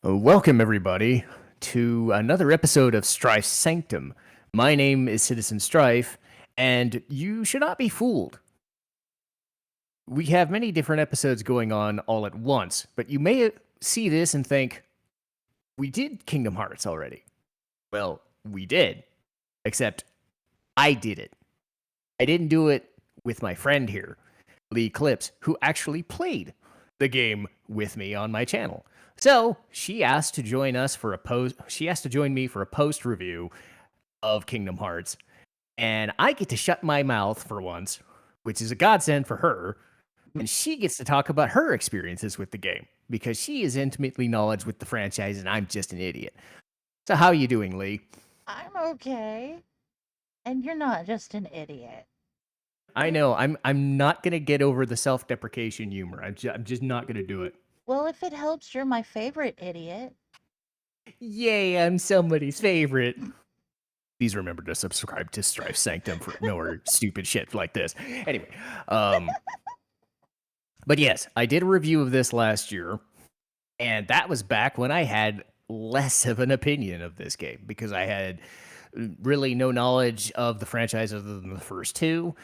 Welcome, everybody, to another episode of Strife's Sanctum. My name is Citizen Strife, and you should not be fooled. We have many different episodes going on all at once, but you may see this and think, we did Kingdom Hearts already. Well, we did, except I did it. I didn't do it with my friend here, LeighClipse, who actually played the game with me on my channel. So she asked to join us for a post. She asked to join me for a post review of Kingdom Hearts, and I get to shut my mouth for once, which is a godsend for her. And she gets to talk about her experiences with the game because she is intimately knowledgeable with the franchise, and I'm just an idiot. So how are you doing, Leigh? I'm okay. And you're not just an idiot. I know I'm not gonna get over the self-deprecation humor. I'm just not gonna do it. Well, if it helps, you're my favorite idiot. Yay, I'm somebody's favorite. Please remember to subscribe to Strife Sanctum for more stupid shit like this. Anyway, but yes, I did a review of this last year, and that was back when I had less of an opinion of this game because I had really no knowledge of the franchise other than the first two.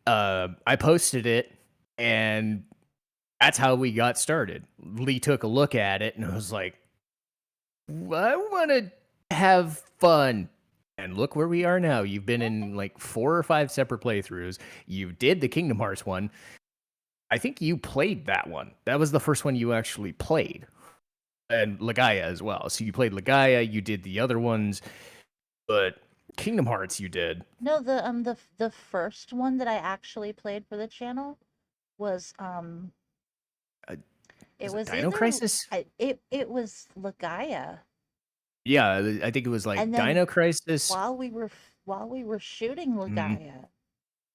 I posted it, and that's how we got started. Leigh took a look at it and was like, I want to have fun. And look where we are now. You've been in like 4 or 5 separate playthroughs. You did the Kingdom Hearts one. I think you played that one. That was the first one you actually played. And Legaia as well. So you played Legaia, you did the other ones, but Kingdom Hearts you did. No, the first one that I actually played for the channel was Uh, it was it was Dino either Crisis? it was Legaia. Yeah, I think it was like And then Dino Crisis. while we were shooting Mm. Legaia,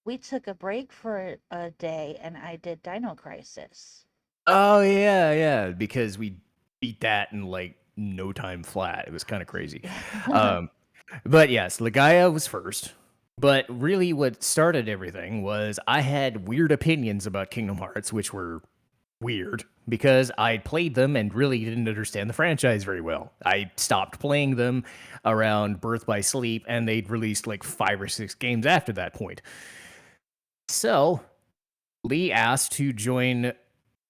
we took a break for a day and I did Dino Crisis. Oh yeah, yeah, because we beat that in like no time flat. It was kind of crazy. Um, but yes, Legaia was first. But really, what started everything was I had weird opinions about Kingdom Hearts, which were weird because I played them and really didn't understand the franchise very well. I stopped playing them around Birth by Sleep, and they'd released like 5 or 6 games after that point. So Leigh asked to join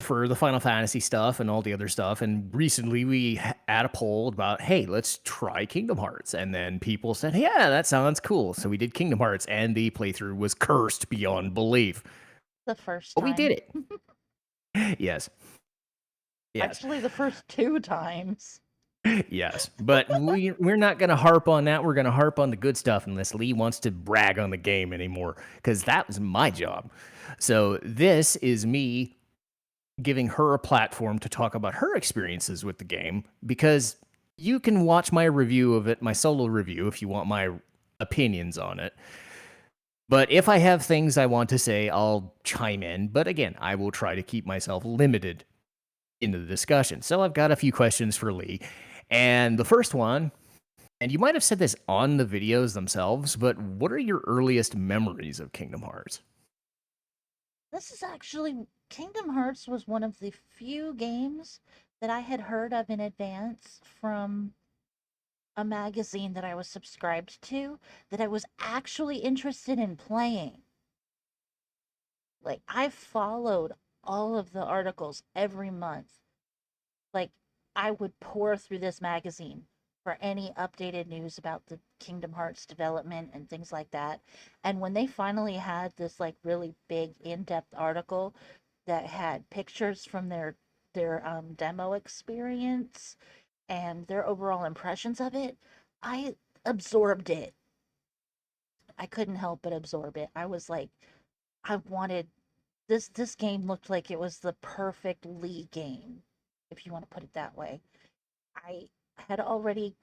for the Final Fantasy stuff and all the other stuff. And recently we had a poll about, hey, let's try Kingdom Hearts. And then people said, yeah, that sounds cool. So we did Kingdom Hearts, and the playthrough was cursed beyond belief. The first But we did time. it. Yes. Yes. Actually, the first two times. Yes. But we're not going to harp on that. We're going to harp on the good stuff unless Leigh wants to brag on the game anymore, because that was my job. So this is me giving her a platform to talk about her experiences with the game, because you can watch my review of it, my solo review, if you want my opinions on it. But if I have things I want to say, I'll chime in. But again, I will try to keep myself limited in the discussion. So I've got a few questions for Leigh. And the first one, and you might have said this on the videos themselves, but what are your earliest memories of Kingdom Hearts? This is actually Kingdom Hearts was one of the few games that I had heard of in advance from a magazine that I was subscribed to that I was actually interested in playing. Like I followed all of the articles every month. Like I would pour through this magazine for any updated news about the Kingdom Hearts development and things like that. And when they finally had this like really big in-depth article that had pictures from their demo experience and their overall impressions of it, I absorbed it. I couldn't help but absorb it. I was like, I wanted this game looked like it was the perfect Leigh game, if you want to put it that way. I had already,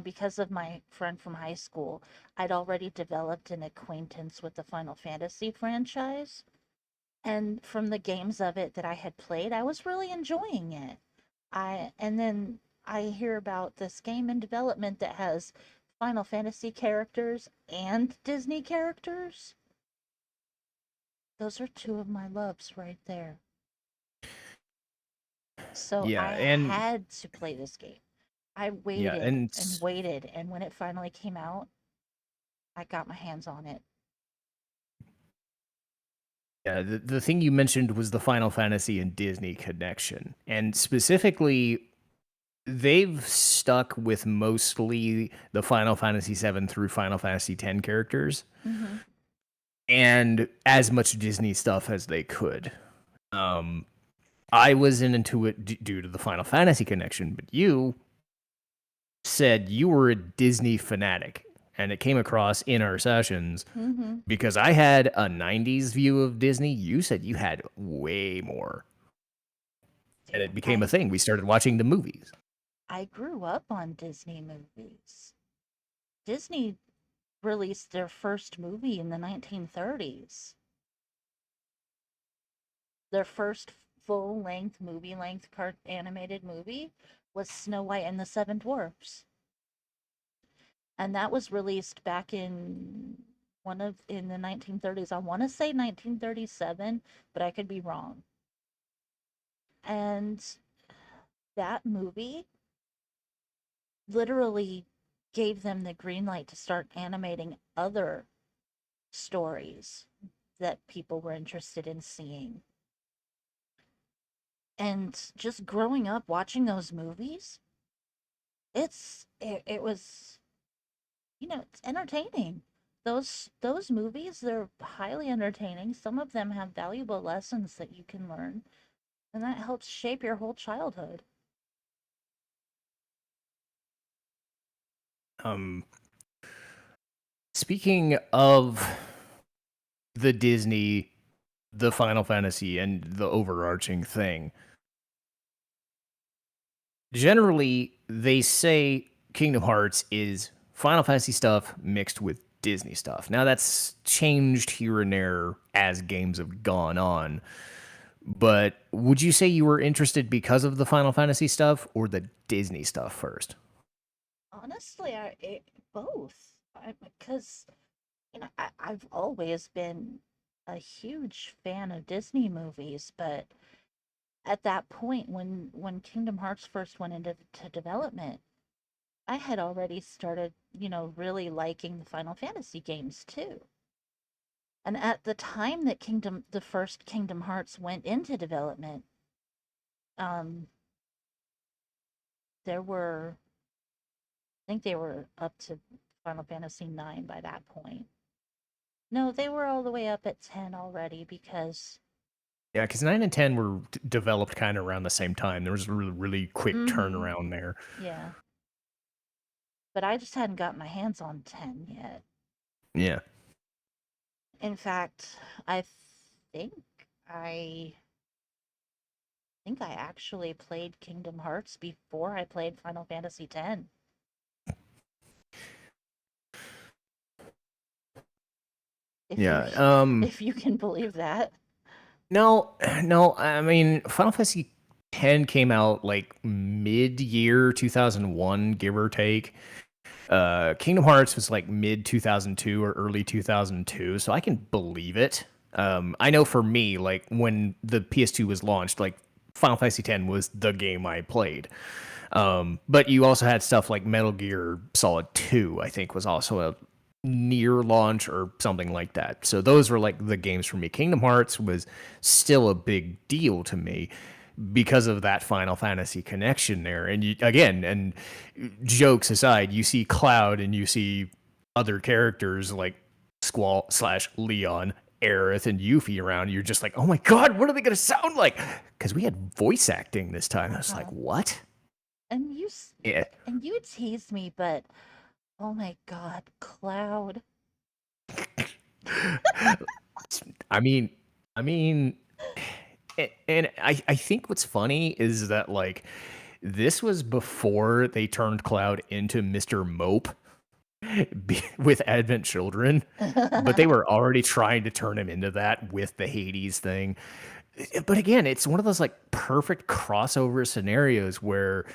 because of my friend from high school, I'd already developed an acquaintance with the Final Fantasy franchise. And from the games of it that I had played, I was really enjoying it. And then I hear about this game in development that has Final Fantasy characters and Disney characters. Those are two of my loves right there. So Yeah, I and had to play this game. I yeah, waited and and waited, and when it finally came out, I got my hands on it. yeah, the thing you mentioned was the Final Fantasy and Disney connection. And specifically, they've stuck with mostly the Final Fantasy 7 through Final Fantasy 10 characters Mm-hmm. and as much Disney stuff as they could. Um, I wasn't into it due to the Final Fantasy connection, but you said you were a Disney fanatic, and it came across in our sessions Mm-hmm. because I had a 90s view of Disney. You said you had way more, and Dude, it became a thing. We started watching the movies. I grew up on Disney movies. Disney released their first movie in the 1930s. Their first full length movie length animated movie was Snow White and the Seven Dwarfs. And that was released back in the 1930s. I want to say 1937, but I could be wrong. And that movie literally gave them the green light to start animating other stories that people were interested in seeing. And just growing up watching those movies, it was, it's entertaining. Those movies, they're highly entertaining. Some of them have valuable lessons that you can learn, and that helps shape your whole childhood. Um, Speaking of the Disney, the Final Fantasy, and the overarching thing, generally they say Kingdom Hearts is Final Fantasy stuff mixed with Disney stuff. Now that's changed here and there as games have gone on. But would you say you were interested because of the Final Fantasy stuff or the Disney stuff first? Honestly, both. Because I've always been a huge fan of Disney movies, but at that point when Kingdom Hearts first went into development, I had already started, really liking the Final Fantasy games too. And at the time that the first Kingdom Hearts went into development, um, there were, I think they were up to Final Fantasy 9 by that point. No, they were all the way up at 10 already because, Yeah, because 9 and 10 were developed kind of around the same time. There was a really, really quick mm-hmm, turnaround there. yeah. But I just hadn't got my hands on 10 yet. Yeah. In fact, I think I think I actually played Kingdom Hearts before I played Final Fantasy X. If you Yeah. if you can believe that. No, no. I mean, Final Fantasy 10 came out like mid-year 2001, give or take. Kingdom Hearts was like mid 2002 or early 2002, so I can believe it. I know for me, like when the PS2 was launched, like Final Fantasy X was the game I played. But you also had stuff like Metal Gear Solid 2, I think was also a near launch or something like that. So those were like the games for me. Kingdom Hearts was still a big deal to me because of that Final Fantasy connection there. And you, again, and jokes aside, you see Cloud and you see other characters like Squall slash Leon, Aerith, and Yuffie around. You're just like, oh my god, what are they going to sound like? Because we had voice acting this time. I was like, Uh-huh. what? And Yeah. and you teased me, but oh my God, Cloud. I mean, I mean, and I think what's funny is that like this was before they turned Cloud into Mr. Mope with Advent Children, but they were already trying to turn him into that with the Hades thing. But again, it's one of those like perfect crossover scenarios where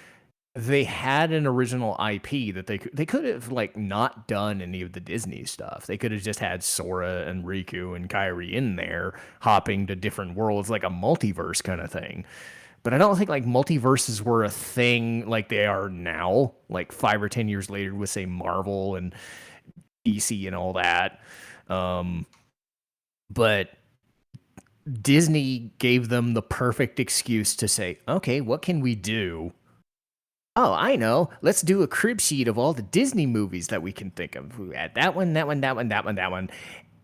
they had an original IP that they could have like not done any of the Disney stuff. They could have just had Sora and Riku and Kairi in there hopping to different worlds like a multiverse kind of thing. But I don't think like multiverses were a thing like they are now, like 5 or 10 years later with say Marvel and DC and all that. Um, but Disney gave them the perfect excuse to say, okay, what can we do? Oh, I know. Let's do a crib sheet of all the Disney movies that we can think of. We add that one, that one, that one, that one, that one.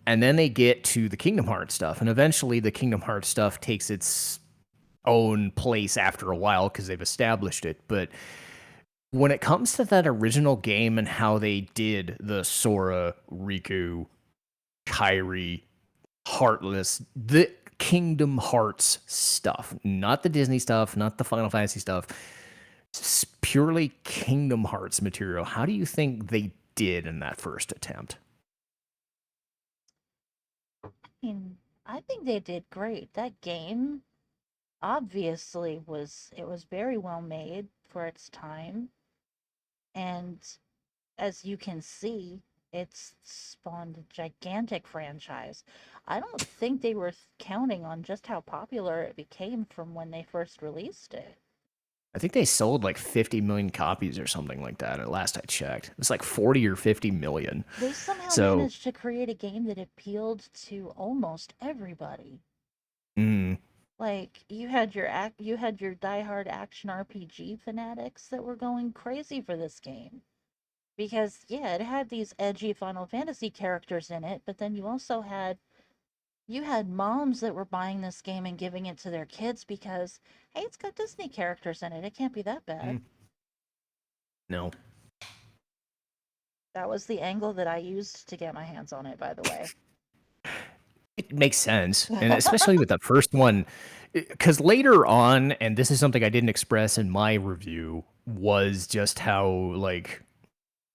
And then they get to the Kingdom Hearts stuff. And eventually the Kingdom Hearts stuff takes its own place after a while because they've established it. But when it comes to that original game and how they did the Sora, Riku, Kyrie, Heartless, the Kingdom Hearts stuff, not the Disney stuff, not the Final Fantasy stuff, purely Kingdom Hearts material. How do you think they did in that first attempt? I mean, I think they did great. That game obviously was very well made for its time, and as you can see, it's spawned a gigantic franchise. I don't think they were counting on just how popular it became from when they first released it. I think they sold like 50 million copies or something like that at last I checked. It was like 40 or 50 million. They somehow So, managed to create a game that appealed to almost everybody. mm, Like you had your diehard action RPG fanatics that were going crazy for this game. Because yeah, it had these edgy Final Fantasy characters in it, but then you had moms that were buying this game and giving it to their kids because hey, it's got Disney characters in it. It can't be that bad. no. That was the angle that I used to get my hands on it, by the way. It makes sense. And especially with the first one, because later on, and this is something I didn't express in my review, was just how, like,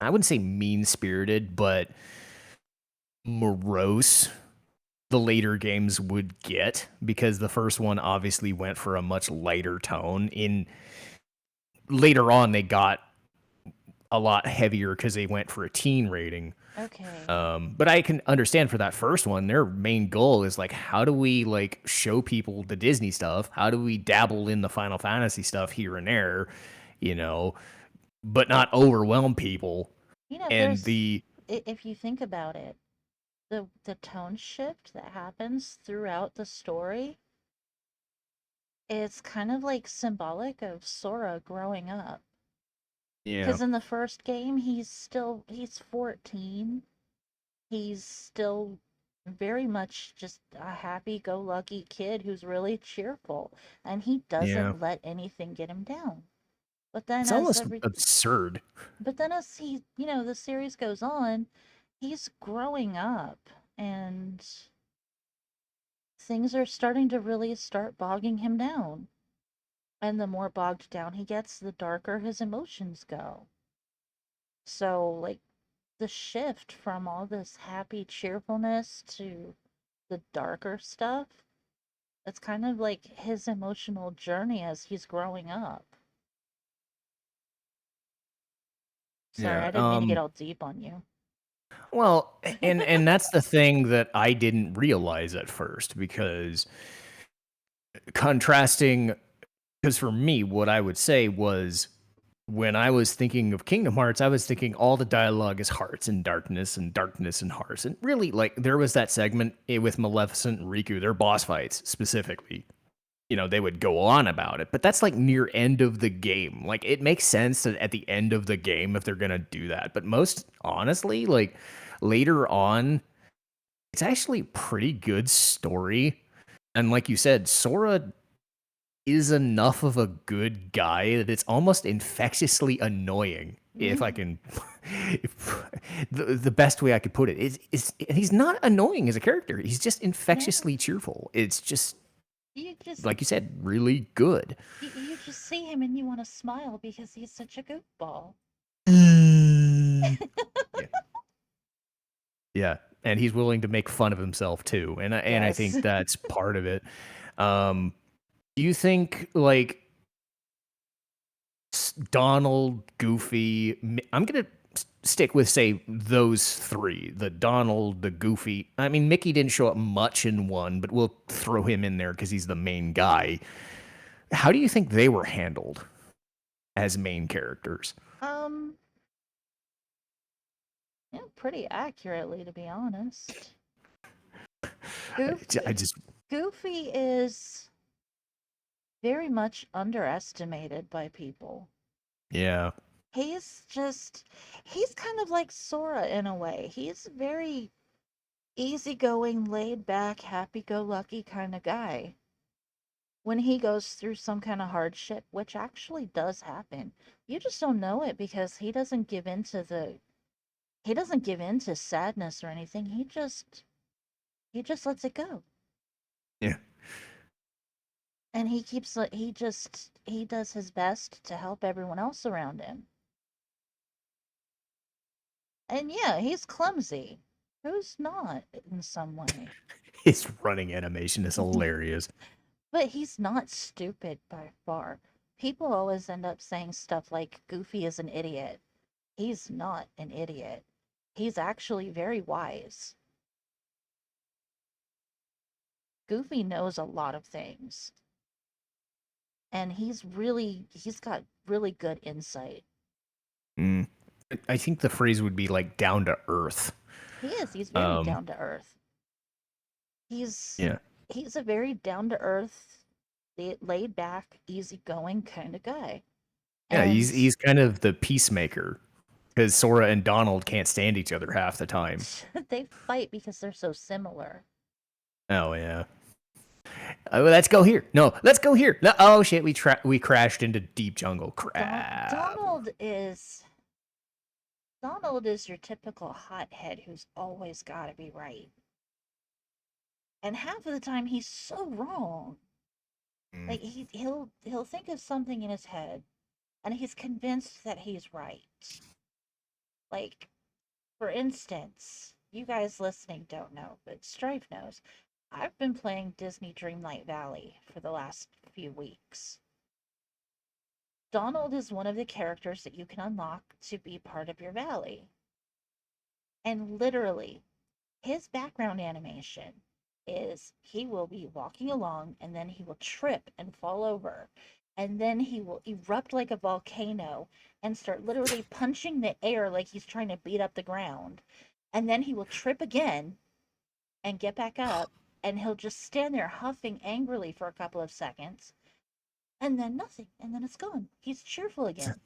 I wouldn't say mean spirited, but morose the later games would get because the first one obviously went for a much lighter tone. In later on, they got a lot heavier because they went for a teen rating. Okay. But I can understand for that first one, their main goal is like, how do we like show people the Disney stuff? How do we dabble in the Final Fantasy stuff here and there, you know, but not overwhelm people? You know, And the if you think about it, the tone shift that happens throughout the story is kind of like symbolic of Sora growing up. yeah, Because in the first game, he's 14. He's still very much just a happy-go-lucky kid who's really cheerful, and he yeah, doesn't let anything get him down. But then it's as almost every absurd. but then as the series goes on, he's growing up and things are starting to really start bogging him down. And the more bogged down he gets, the darker his emotions go. So, like, the shift from all this happy cheerfulness to the darker stuff, it's kind of like his emotional journey as he's growing up. Sorry, Yeah. I didn't mean to get all deep on you. Well, and that's the thing that I didn't realize at first because contrasting because for me what I would say was when I was thinking of Kingdom Hearts, I was thinking all the dialogue is hearts and darkness and hearts. And really like there was that segment with Maleficent and Riku, their boss fights specifically. You know, they would go on about it, but that's like near end of the game. Like it makes sense that at the end of the game if they're going to do that. But most honestly, like later on, it's actually pretty good story. And like you said, Sora is enough of a good guy that it's almost infectiously annoying. If I can, if, the best way I could put it is he's not annoying as a character. He's just No, infectiously cheerful. It's just you just like you said, really good. you just see him and you want to smile because he's such a goofball. Yeah, yeah, and he's willing to make fun of himself too, and I Yes. think that's part of it. Um, do you think like Donald, Goofy. I'm gonna stick with say those three: the Donald, the Goofy. I mean, Mickey didn't show up much in one, but we'll throw him in there because he's the main guy. How do you think they were handled as main characters? Um, yeah, pretty accurately, to be honest. I Goofy, just Goofy is very much underestimated by people. yeah. He's kind of like Sora in a way. He's very easygoing, laid back, happy go lucky kind of guy. When he goes through some kind of hardship, which actually does happen, you just don't know it because he doesn't give in to sadness or anything. He just lets it go. Yeah. And he does his best to help everyone else around him. And yeah, he's clumsy. Who's not in some way? His running animation is hilarious. But he's not stupid by far. People always end up saying stuff like Goofy is an idiot. He's not an idiot. He's actually very wise. Goofy knows a lot of things. And he's got really good insight. Mm. I think the phrase would be like down to earth. He's very Um, down to earth. He's yeah. he's a very down to earth, laid back, easygoing kind of guy. Yeah, And he's kind of the peacemaker because Sora and Donald can't stand each other half the time. they fight because they're so similar. Oh yeah. Let's go here. No, let's go here. No, oh shit, we crashed into deep jungle. Crap. Donald is your typical hothead who's always got to be right. And half of the time he's so wrong. Mm. Like he'll think of something in his head and he's convinced that he's right. Like for instance, you guys listening don't know, but Strife knows. I've been playing Disney Dreamlight Valley for the last few weeks. Donald is one of the characters that you can unlock to be part of your valley. And literally, his background animation is he will be walking along and then he will trip and fall over. And then he will erupt like a volcano and start literally punching the air like he's trying to beat up the ground. And then he will trip again and get back up and he'll just stand there huffing angrily for a couple of seconds and then nothing. And then it's gone. He's cheerful again.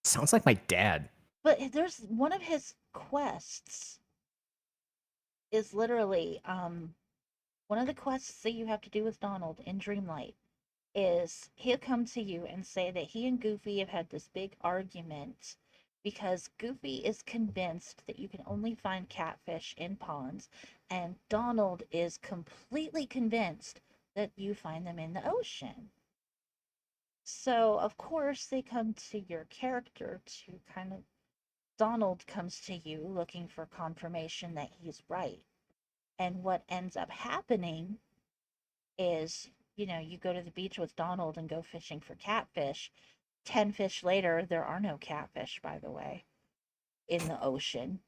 Sounds like my dad. But there's one of his quests is literally one of the quests that you have to do with Donald in Dreamlight is he'll come to you and say that he and Goofy have had this big argument because Goofy is convinced that you can only find catfish in ponds, and Donald is completely convinced that you find them in the ocean. So, of course, they come to your character to kind of. Donald comes to you looking for confirmation that he's right. And what ends up happening is, you go to the beach with Donald and go fishing for catfish. 10 fish later, there are no catfish, by the way, in the ocean.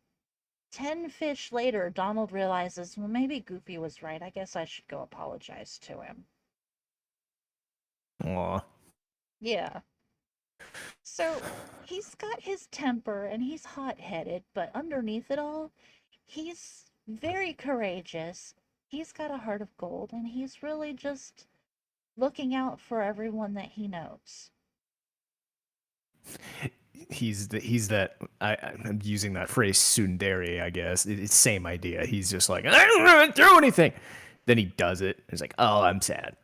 10 fish later, Donald realizes, well, maybe Goofy was right. I guess I should go apologize to him. Aw. Yeah. So he's got his temper and he's hot headed, but underneath it all, he's very courageous. He's got a heart of gold and he's really just looking out for everyone that he knows. He's that I'm using that phrase tsundere, I guess. It's same idea. He's just like, I don't want to do anything. Then he does it. He's like, oh, I'm sad.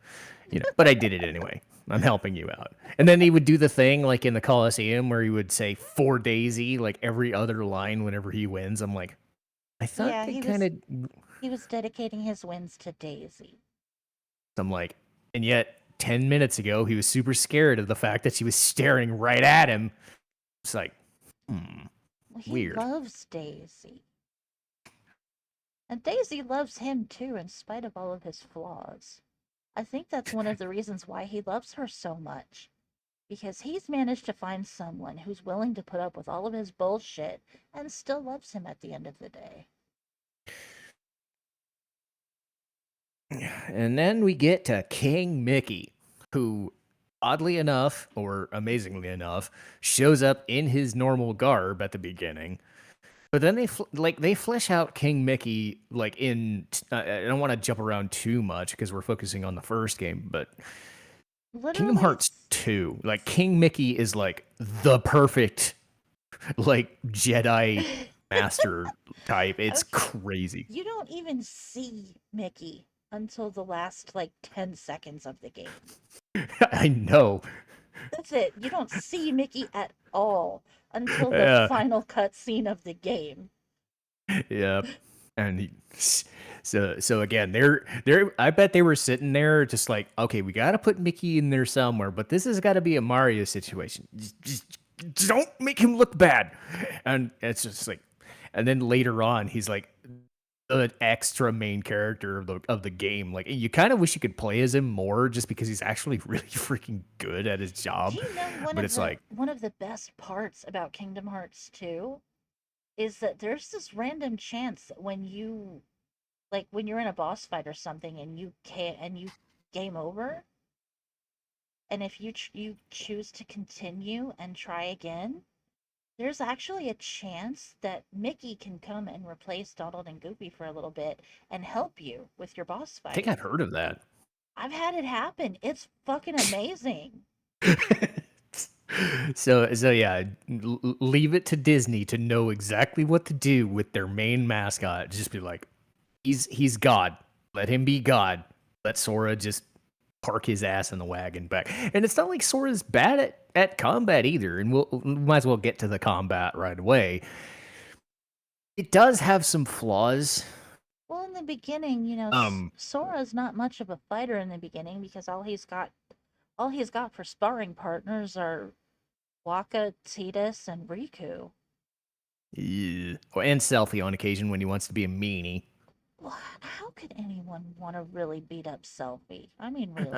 But I did it anyway. I'm helping you out. And then he would do the thing like in the Coliseum where he would say for Daisy, like every other line whenever he wins. I'm like, I thought Yeah, they kind of he was dedicating his wins to Daisy. I'm like, and yet 10 minutes ago he was super scared of the fact that she was staring right at him. It's like, Well, he weird. loves Daisy. And Daisy loves him too, in spite of all of his flaws. I think that's one of the reasons why he loves her so much. Because he's managed to find someone who's willing to put up with all of his bullshit and still loves him at the end of the day. And then we get to King Mickey, who oddly enough, or amazingly enough, shows up in his normal garb at the beginning. But then they flesh out King Mickey like in. I don't want to jump around too much because we're focusing on the first game, but Kingdom Literally, Hearts 2, like King Mickey is like the perfect like Jedi master type. It's okay, crazy. you don't even see Mickey until the last like 10 seconds of the game. I know. That's it. You don't see Mickey at all until the Yeah. final cutscene of the game. Yeah. And so again, they're I bet they were sitting there just like, okay, we got to put Mickey in there somewhere, but this has got to be a Mario situation. Just don't make him look bad. And it's just like, and then later on, he's like an extra main character of the game. Like you kind of wish you could play as him more, just because he's actually really freaking good at his Do job. you know But it's like, one of the best parts about Kingdom Hearts 2 is that there's this random chance that when you like when you're in a boss fight or something and you game over, and if you choose to continue and try again, there's actually a chance that Mickey can come and replace Donald and Goofy for a little bit and help you with your boss I think fight. I've heard of that. I've had it happen. It's fucking amazing. So yeah, leave it to Disney to know exactly what to do with their main mascot. Just be like, he's God. Let him be God. Let Sora just park his ass in the wagon back. And it's not like Sora's bad at combat either. And we might as well get to the combat right away. It does have some flaws. Well, in the beginning, Um, Sora's not much of a fighter in the beginning because all he's got for sparring partners are Waka, Tidus, and Riku. yeah. And Selfie on occasion when he wants to be a meanie. Well, how could anyone want to really beat up Selfie? I mean, really.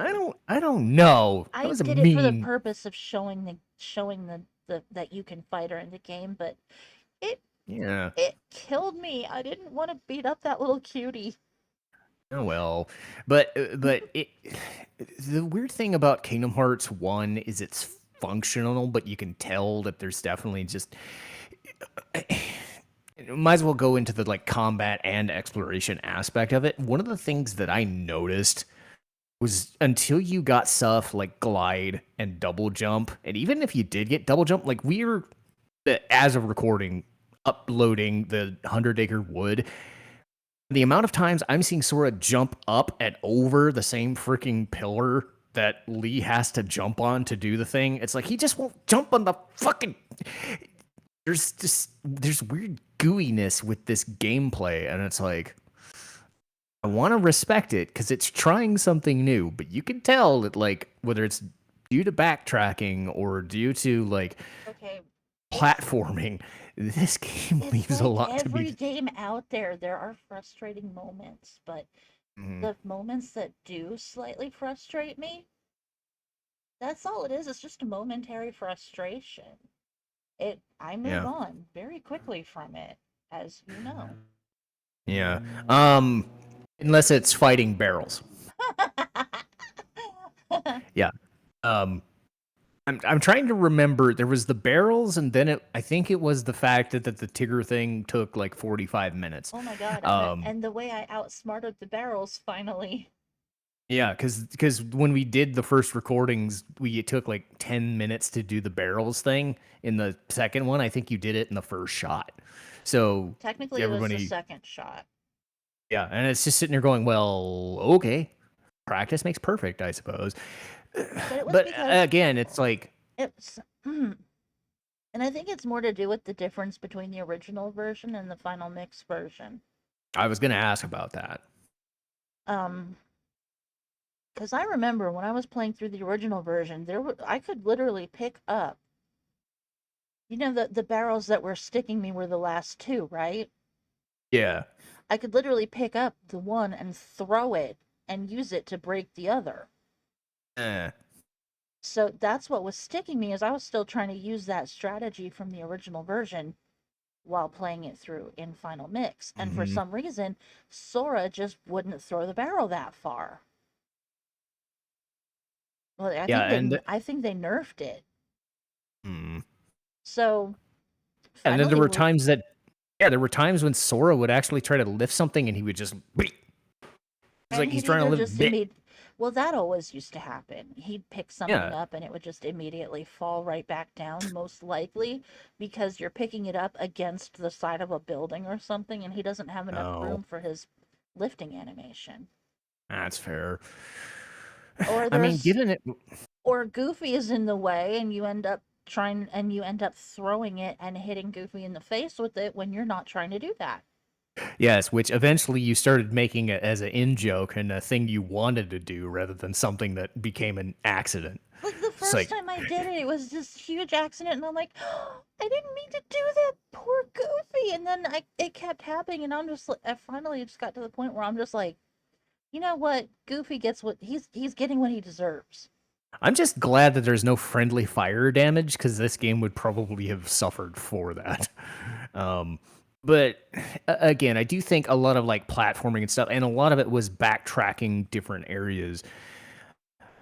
I don't know. That I was a did it for the mean. purpose of showing the that you can fight her in the game, but it Yeah. it killed me. I didn't want to beat up that little cutie. Oh well, but it the weird thing about Kingdom Hearts 1 is it's functional, but you can tell that there's definitely just might as well go into the like combat and exploration aspect of it. One of the things that I noticed was until you got stuff like glide and double jump, and even if you did get double jump, like we're as of recording uploading the 100 Acre Wood, the amount of times I'm seeing Sora jump up and over the same freaking pillar that Leigh has to jump on to do the thing, it's like he just won't jump on the fucking. There's weird gooiness with this gameplay, and it's like I want to respect it because it's trying something new, but you can tell that like whether it's due to backtracking or due to like Okay, it's platforming, this game it's leaves a like lot to be. every game out there. There are frustrating moments, but Mhm. the moments that do slightly frustrate me, that's all it is. It's just a momentary frustration. I move Yeah. on very quickly from it, as you know. Yeah. Um, unless it's fighting barrels. Yeah. Um, I'm trying to remember. There was the barrels, and then I think it was the fact that the Tigger thing took like 45 minutes. Oh my god, Um, and the way I outsmarted the barrels finally. yeah, because when we did the first recordings, it took like 10 minutes to do the barrels thing. In the second one, I think you did it in the first shot. So Technically, it was the everybody, second shot. yeah, and it's just sitting there going, well, okay, practice makes perfect, I suppose. But it was But because again, it's like it's and I think it's more to do with the difference between the original version and the final mix version. I was gonna ask about that. Um, because I remember when I was playing through the original version, I could literally pick up, the barrels that were sticking me were the last two, right? Yeah. I could literally pick up the one and throw it and use it to break the other. Eh. So that's what was sticking me is I was still trying to use that strategy from the original version while playing it through in Final Mix. And for Mhm. some reason, Sora just wouldn't throw the barrel that far. Well, Yeah, and I think they nerfed it. mm, So and then there finally, were we're times that there were times when Sora would actually try to lift something and he would just it's and like he's he'd trying to either lift just bit. well, that always used to happen. He'd pick something Yeah. up and it would just immediately fall right back down, most likely because you're picking it up against the side of a building or something, and he doesn't have enough Oh, room for his lifting animation. that's fair. Or I mean, there's given it or Goofy is in the way and you end up throwing it and hitting Goofy in the face with it when you're not trying to do that. yes, which eventually you started making it as an in joke and a thing you wanted to do rather than something that became an accident. Like the It's first like, time I did it, it was this huge accident, and I'm like, oh, I didn't mean to do that, poor Goofy. And then it kept happening, and I'm just like, I finally just got to the point where I'm just like, you know what, Goofy gets what he's getting what he deserves. I'm just glad that there's no friendly fire damage because this game would probably have suffered for that. Um, but again, I do think a lot of like platforming and stuff, and a lot of it was backtracking different areas.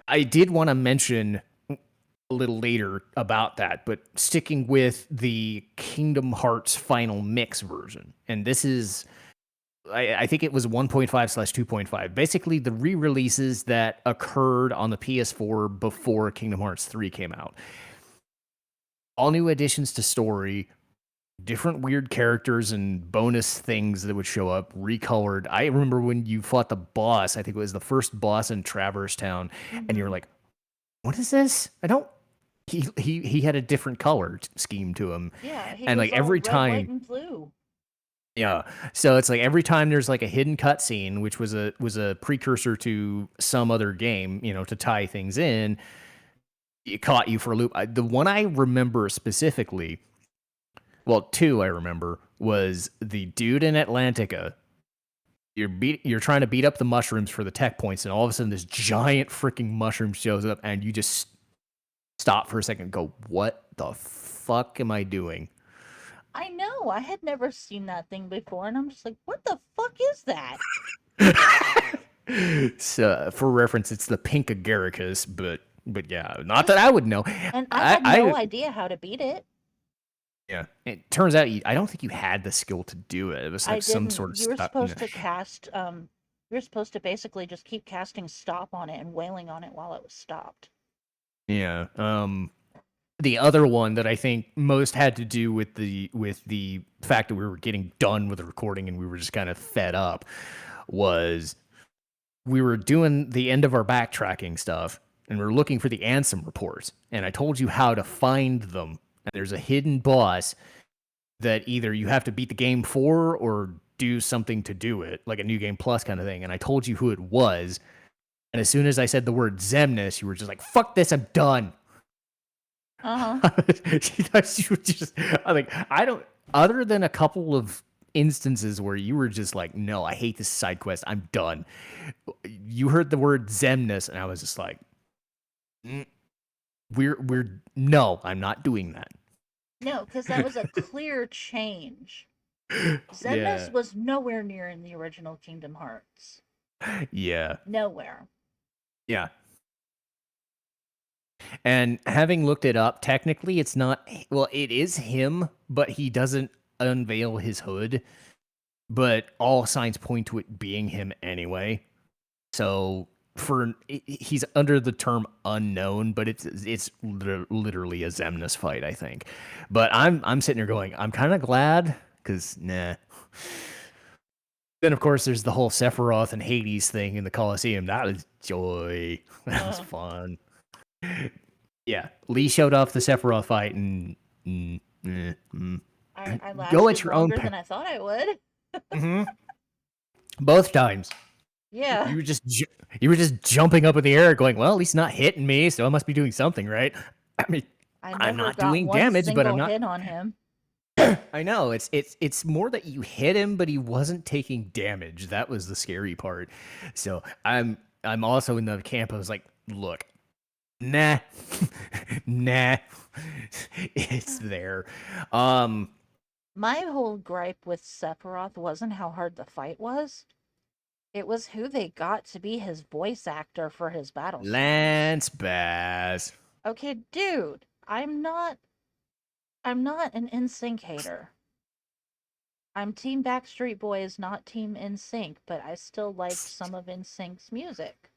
I did want to mention a little later about that, but sticking with the Kingdom Hearts Final Mix version, and this is I think it was 1.5/2.5. Basically, the re-releases that occurred on the PS4 before Kingdom Hearts 3 came out. All new additions to story, different weird characters and bonus things that would show up, recolored. I remember when you fought the boss. I think it was the first boss in Traverse Town, and you were Mm-hmm. like, "What is this? I don't." He had a different color scheme to him, Yeah, he and like was all every red, white, time and blue. yeah. So it's like every time there's like a hidden cutscene, which was a precursor to some other game, to tie things in, it caught you for a loop. The one I remember specifically, well, two I remember was the dude in Atlantica. You're trying to beat up the mushrooms for the tech points, and all of a sudden this giant freaking mushroom shows up, and you just stop for a second and go, "What the fuck am I doing?" I know, I had never seen that thing before, and I'm just like, what the fuck is that? So, for reference, it's the pink agaricus, but yeah, not that Just I would know. and I I had no I idea how to beat it. yeah. It turns out I don't think you had the skill to do it. It was I like some sort didn't. of You were stuff. supposed to cast you were supposed to basically just keep casting stop on it and wailing on it while it was stopped. Yeah. The other one that I think most had to do with the fact that we were getting done with the recording and we were just kind of fed up was we were doing the end of our backtracking stuff and we are looking for the Ansem reports. And I told you how to find them. And there's a hidden boss that either you have to beat the game for or do something to do it, like a new game plus kind of thing. And I told you who it was. And as soon as I said the word Zemnis, you were just like, fuck this, I'm done. Uh-huh. She thought you were just, I like, I don't, other than a couple of instances where you were just like, no, I hate this side quest, I'm done. You heard the word Zemnis, and I was just like, "Mm, no, I'm not doing that." No, because that was a clear change. Yeah. Xemnas was nowhere near in the original Kingdom Hearts. Yeah. Nowhere. Yeah. And having looked it up, technically it's not, well, it is him, but he doesn't unveil his hood. But all signs point to it being him anyway. So he's under the term unknown, but it's literally a Zemnis fight, I think. But I'm sitting here going, I'm kind of glad because nah. Then of course there's the whole Sephiroth and Hades thing in the Colosseum. That was joy. That was Uh, fun. Yeah, Leigh showed off the Sephiroth fight, and I go at lasted your own longer pace. than I thought I would. Hmm. Both times. Yeah. You were just jumping up in the air, going, "Well, at least not hitting me, so I must be doing something right." I mean, I I'm never not got doing one damage, but I'm single not. hit on him. I know it's more that you hit him, but he wasn't taking damage. That was the scary part. So I'm also in the camp. I was like, look, nah, nah, it's there. Um, My whole gripe with Sephiroth wasn't how hard the fight was. It was who they got to be his voice actor for his battle songs. Lance Bass. Okay, dude, I'm not an NSYNC hater. I'm Team Backstreet Boys, not Team NSYNC, but I still liked some of NSYNC's music.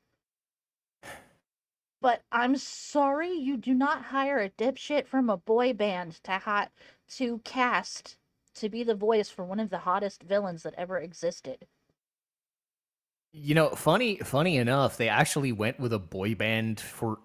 But I'm sorry you do not hire a dipshit from a boy band to cast to be the voice for one of the hottest villains that ever existed. Funny enough, they actually went with a boy band for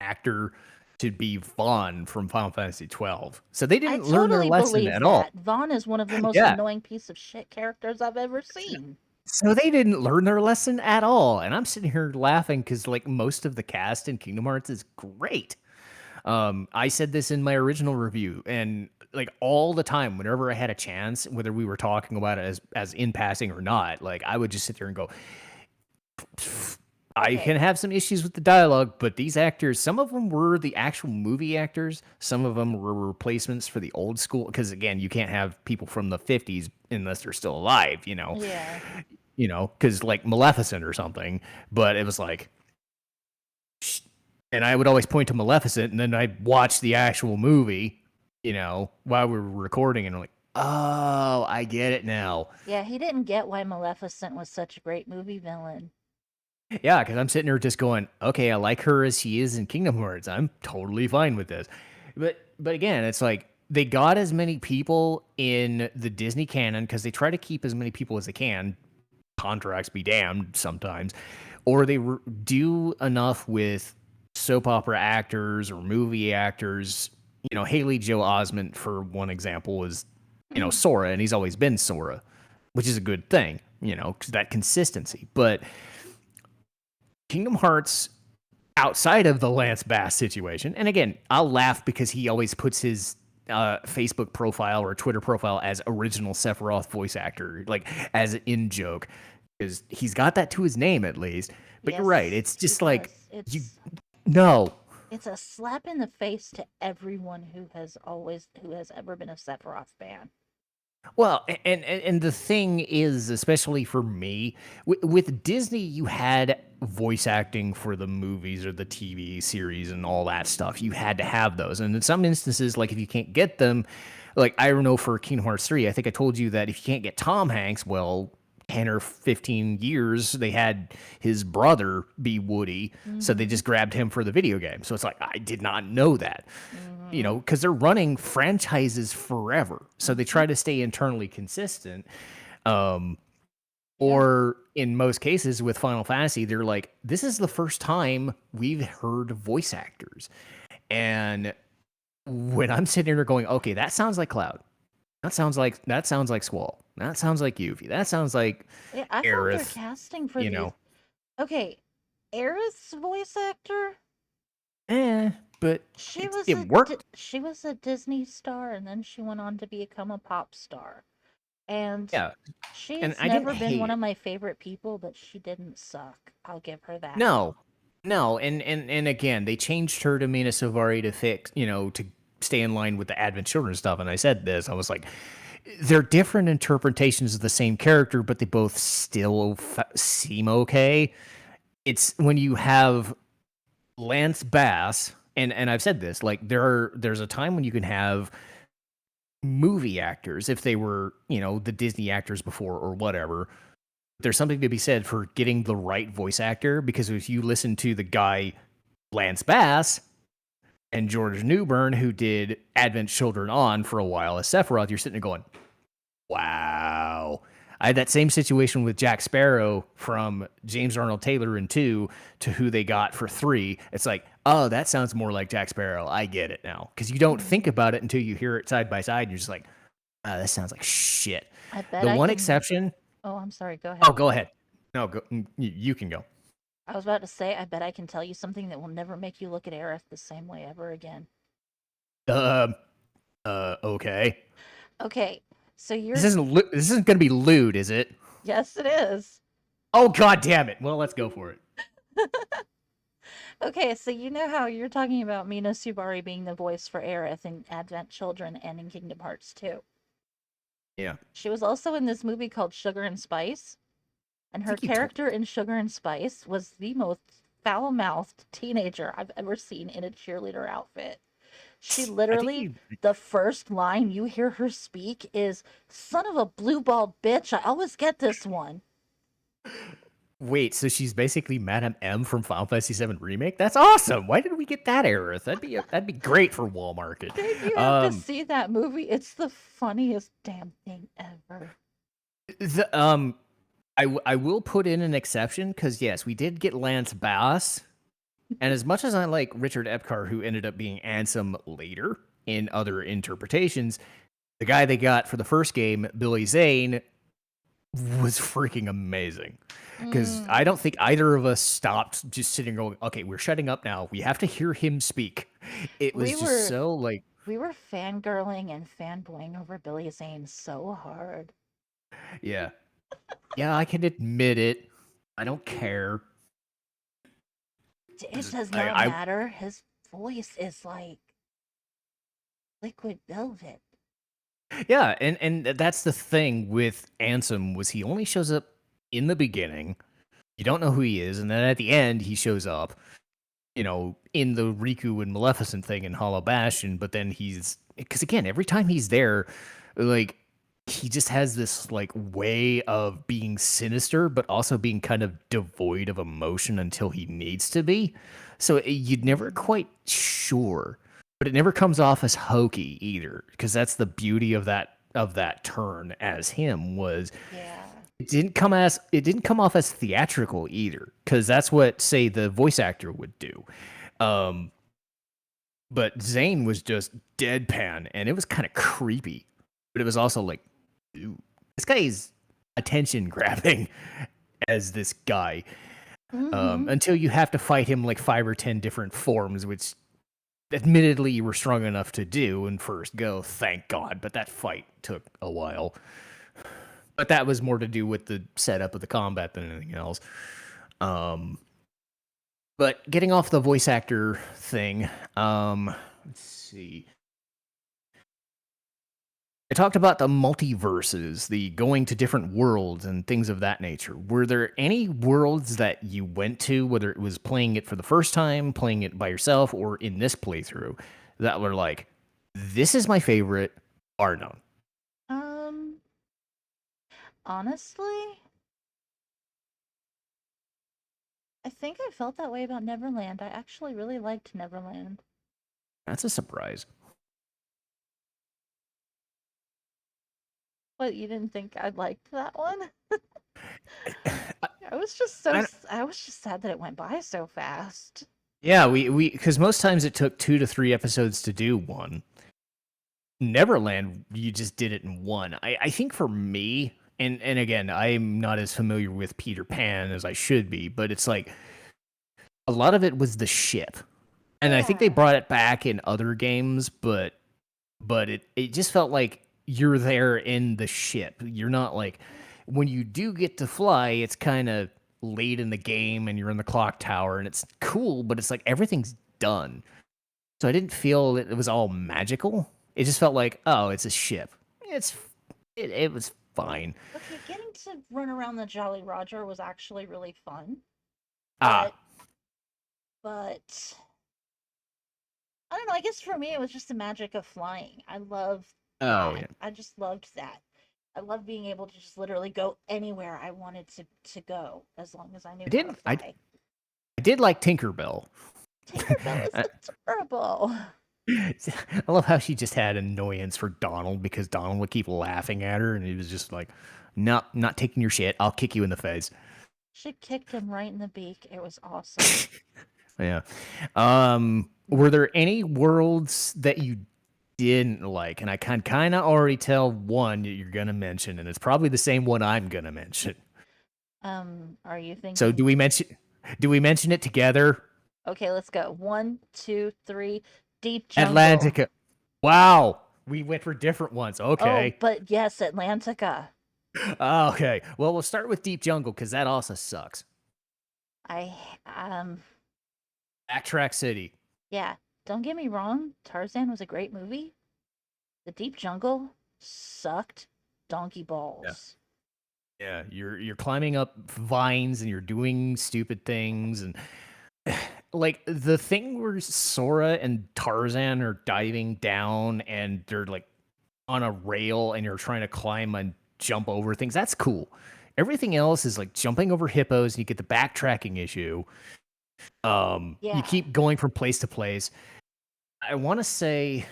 actor to be Vaughn from Final Fantasy 12. So they I didn't learn their totally lesson believe at all. that. Vaughn is one of the most Yeah. annoying piece of shit characters I've ever seen. So they didn't learn their lesson at all. And I'm sitting here laughing because like most of the cast in Kingdom Hearts is great. I said this in my original review, and like all the time, whenever I had a chance, whether we were talking about it as in passing or not, like I would just sit there and go, I Okay. can have some issues with the dialogue, but these actors, some of them were the actual movie actors, some of them were replacements for the old school. Because again, you can't have people from the 50s unless they're still alive, Yeah. because like Maleficent or something. But it was like, and I would always point to Maleficent, and then I'd watch the actual movie, while we were recording, and I'm like, oh, I get it now. Yeah, he didn't get why Maleficent was such a great movie villain. Yeah, because I'm sitting there just going, okay, I like her as she is in Kingdom Hearts. I'm totally fine with this. But again, it's like they got as many people in the Disney canon because they try to keep as many people as they can. Contracts be damned sometimes, or they do enough with soap opera actors or movie actors. Haley Joe Osment, for one example, is Sora, and he's always been Sora, which is a good thing. 'Cause that consistency, but Kingdom Hearts outside of the Lance Bass situation, and again, I'll laugh because he always puts his Facebook profile or Twitter profile as original Sephiroth voice actor, like as an in joke, because he's got that to his name at least. But you're right; Yes, it's he just like does. you no. It's a slap in the face to everyone who has ever been a Sephiroth fan. Well, and the thing is, especially for me, with Disney, you had voice acting for the movies or the TV series and all that stuff. You had to have those, and in some instances, like if you can't get them, like I don't know for Kingdom Hearts 3, I think I told you that if you can't get Tom Hanks, well, 10 or 15 years they had his brother be Woody, so they Mm-hmm. just grabbed him for the video game. So it's like I did not know that, Mm-hmm. because they're running franchises forever. So they Mm-hmm. try to stay internally consistent. Um, Yeah. or in most cases with Final Fantasy, they're like, this is the first time we've heard voice actors. And when I'm sitting there going, okay, that sounds like Cloud. That sounds like Squall. That sounds like Yuffie. That sounds like Yeah, I found their Aerith, casting for you these. know. Okay, Aerith's voice actor. Eh, but She it was it worked. she was a Disney star, and then she went on to become a pop star. And Yeah. she And has I didn't never been hate one it. of my favorite people, but she didn't suck. I'll give her that. No, no, and again, they changed her to Mina Savari to fix, to stay in line with the Advent Children stuff. And I said this, I was like, they're different interpretations of the same character, but they both still seem okay. It's when you have Lance Bass, and I've said this, like there's a time when you can have movie actors if they were, the Disney actors before or whatever. There's something to be said for getting the right voice actor because if you listen to the guy Lance Bass and George Newbern, who did Advent Children on for a while as Sephiroth, you're sitting there going, wow. I had that same situation with Jack Sparrow from James Arnold Taylor in 2 to who they got for 3. It's like, oh, that sounds more like Jack Sparrow. I get it now. Because you don't think Mhm. about it until you hear it side by side. And you're just like, oh, that sounds like shit. I bet The I one can. exception, Oh, I'm sorry. Go oh, ahead. go ahead. No, you can go. I was about to say, I bet I can tell you something that will never make you look at Aerith the same way ever again. Uh, okay. Okay, so This you're. isn't this isn't gonna be lewd, is it? Yes, it is. Oh god damn it! Well, let's go for it. Okay, so you know how you're talking about Mina Subari being the voice for Aerith in Advent Children and in Kingdom Hearts 2. Yeah. She was also in this movie called Sugar and Spice. And I her think you told. character in Sugar and Spice was the most foul-mouthed teenager I've ever seen in a cheerleader outfit. She I think literally, you. the first line you hear her speak is, "Son of a blue ball bitch, I always get this one." Wait, so she's basically Madame M from Final Fantasy VII Remake? That's awesome. Why did we get that error? That'd be great for Wall Market. Babe, you have to Um, see that movie. It's the funniest damn thing ever. the, I will put in an exception because yes, we did get Lance Bass, and as much as I like Richard Epcar, who ended up being Ansem later in other interpretations, the guy they got for the first game, Billy Zane, was freaking amazing. Because I Mm. don't think either of us stopped just sitting going, okay, we're shutting up now. We have to hear him speak. It We was just were so like, we were fangirling and fanboying over Billy Zane so hard. yeah. Yeah, I can admit it. I don't care. It does not I matter. His voice is like liquid velvet. yeah, and that's the thing with Ansem was he only shows up in the beginning. You don't know who he is, and then at the end he shows up, in the Riku and Maleficent thing in Hollow Bastion, but then he's because again, every time he's there, like he just has this like way of being sinister, but also being kind of devoid of emotion until he needs to be. So you'd never quite sure, but it never comes off as hokey either, because that's the beauty of that turn as him was Yeah. it didn't come off as theatrical either, because that's what say the voice actor would do. Um, but Zane was just deadpan, and it was kind of creepy, but it was also like, ooh, this guy is attention grabbing as this guy. Mm-hmm. Until you have to fight him like 5 or 10 different forms, which admittedly you were strong enough to do in first go, thank God. But that fight took a while. But that was more to do with the setup of the combat than anything else. Um, but getting off the voice actor thing, let's see. I talked about the multiverses, the going to different worlds and things of that nature. Were there any worlds that you went to, whether it was playing it for the first time, playing it by yourself, or in this playthrough, that were like, this is my favorite, bar none? Um, Honestly, I think I felt that way about Neverland. I actually really liked Neverland. That's a surprise. But you didn't think I liked that one? I, I, I was just sad that it went by so fast. yeah, because most times it took 2 to 3 episodes to do one. Neverland, you just did it in one. I think for me, and again, I'm not as familiar with Peter Pan as I should be, but it's like a lot of it was the ship. And I think they Yeah. brought it back in other games, but it just felt like you're there in the ship. You're not like when you do get to fly, it's kind of late in the game and you're in the clock tower and it's cool, but it's like everything's done. So I didn't feel it was all magical. It just felt like, oh, it's a ship. It was fine. Okay, getting to run around the Jolly Roger was actually really fun. Ah, But but I don't know, I guess for me it was just the magic of flying. I love oh that. yeah. I just loved that. I love being able to just literally go anywhere I wanted to go as long as I knew I how to did I fly. I did like Tinkerbell. Tinkerbell is I adorable. I love how she just had annoyance for Donald because Donald would keep laughing at her, and he was just like, "No, not taking your shit. I'll kick you in the face." She kicked him right in the beak. It was awesome. Yeah. Were there any worlds that you didn't like? And I can kind of already tell one that you're gonna mention, and it's probably the same one I'm gonna mention. Are you So thinking? do we mention it together? Okay, let's go. One, two, three. Deep jungle. Atlantica. Wow, we went for different ones. Oh, Okay. but yes, Atlantica. Okay. Well, we'll start with Deep Jungle because that also sucks. I Backtrack City. Yeah, don't get me wrong, Tarzan was a great movie. The Deep Jungle sucked donkey Yeah. balls. Yeah, you're climbing up vines and you're doing stupid things and like the thing where Sora and Tarzan are diving down and they're like on a rail and you're trying to climb and jump over things. That's cool. Everything else is like jumping over hippos and you get the backtracking issue. You Yeah. keep going from place to place. I want to say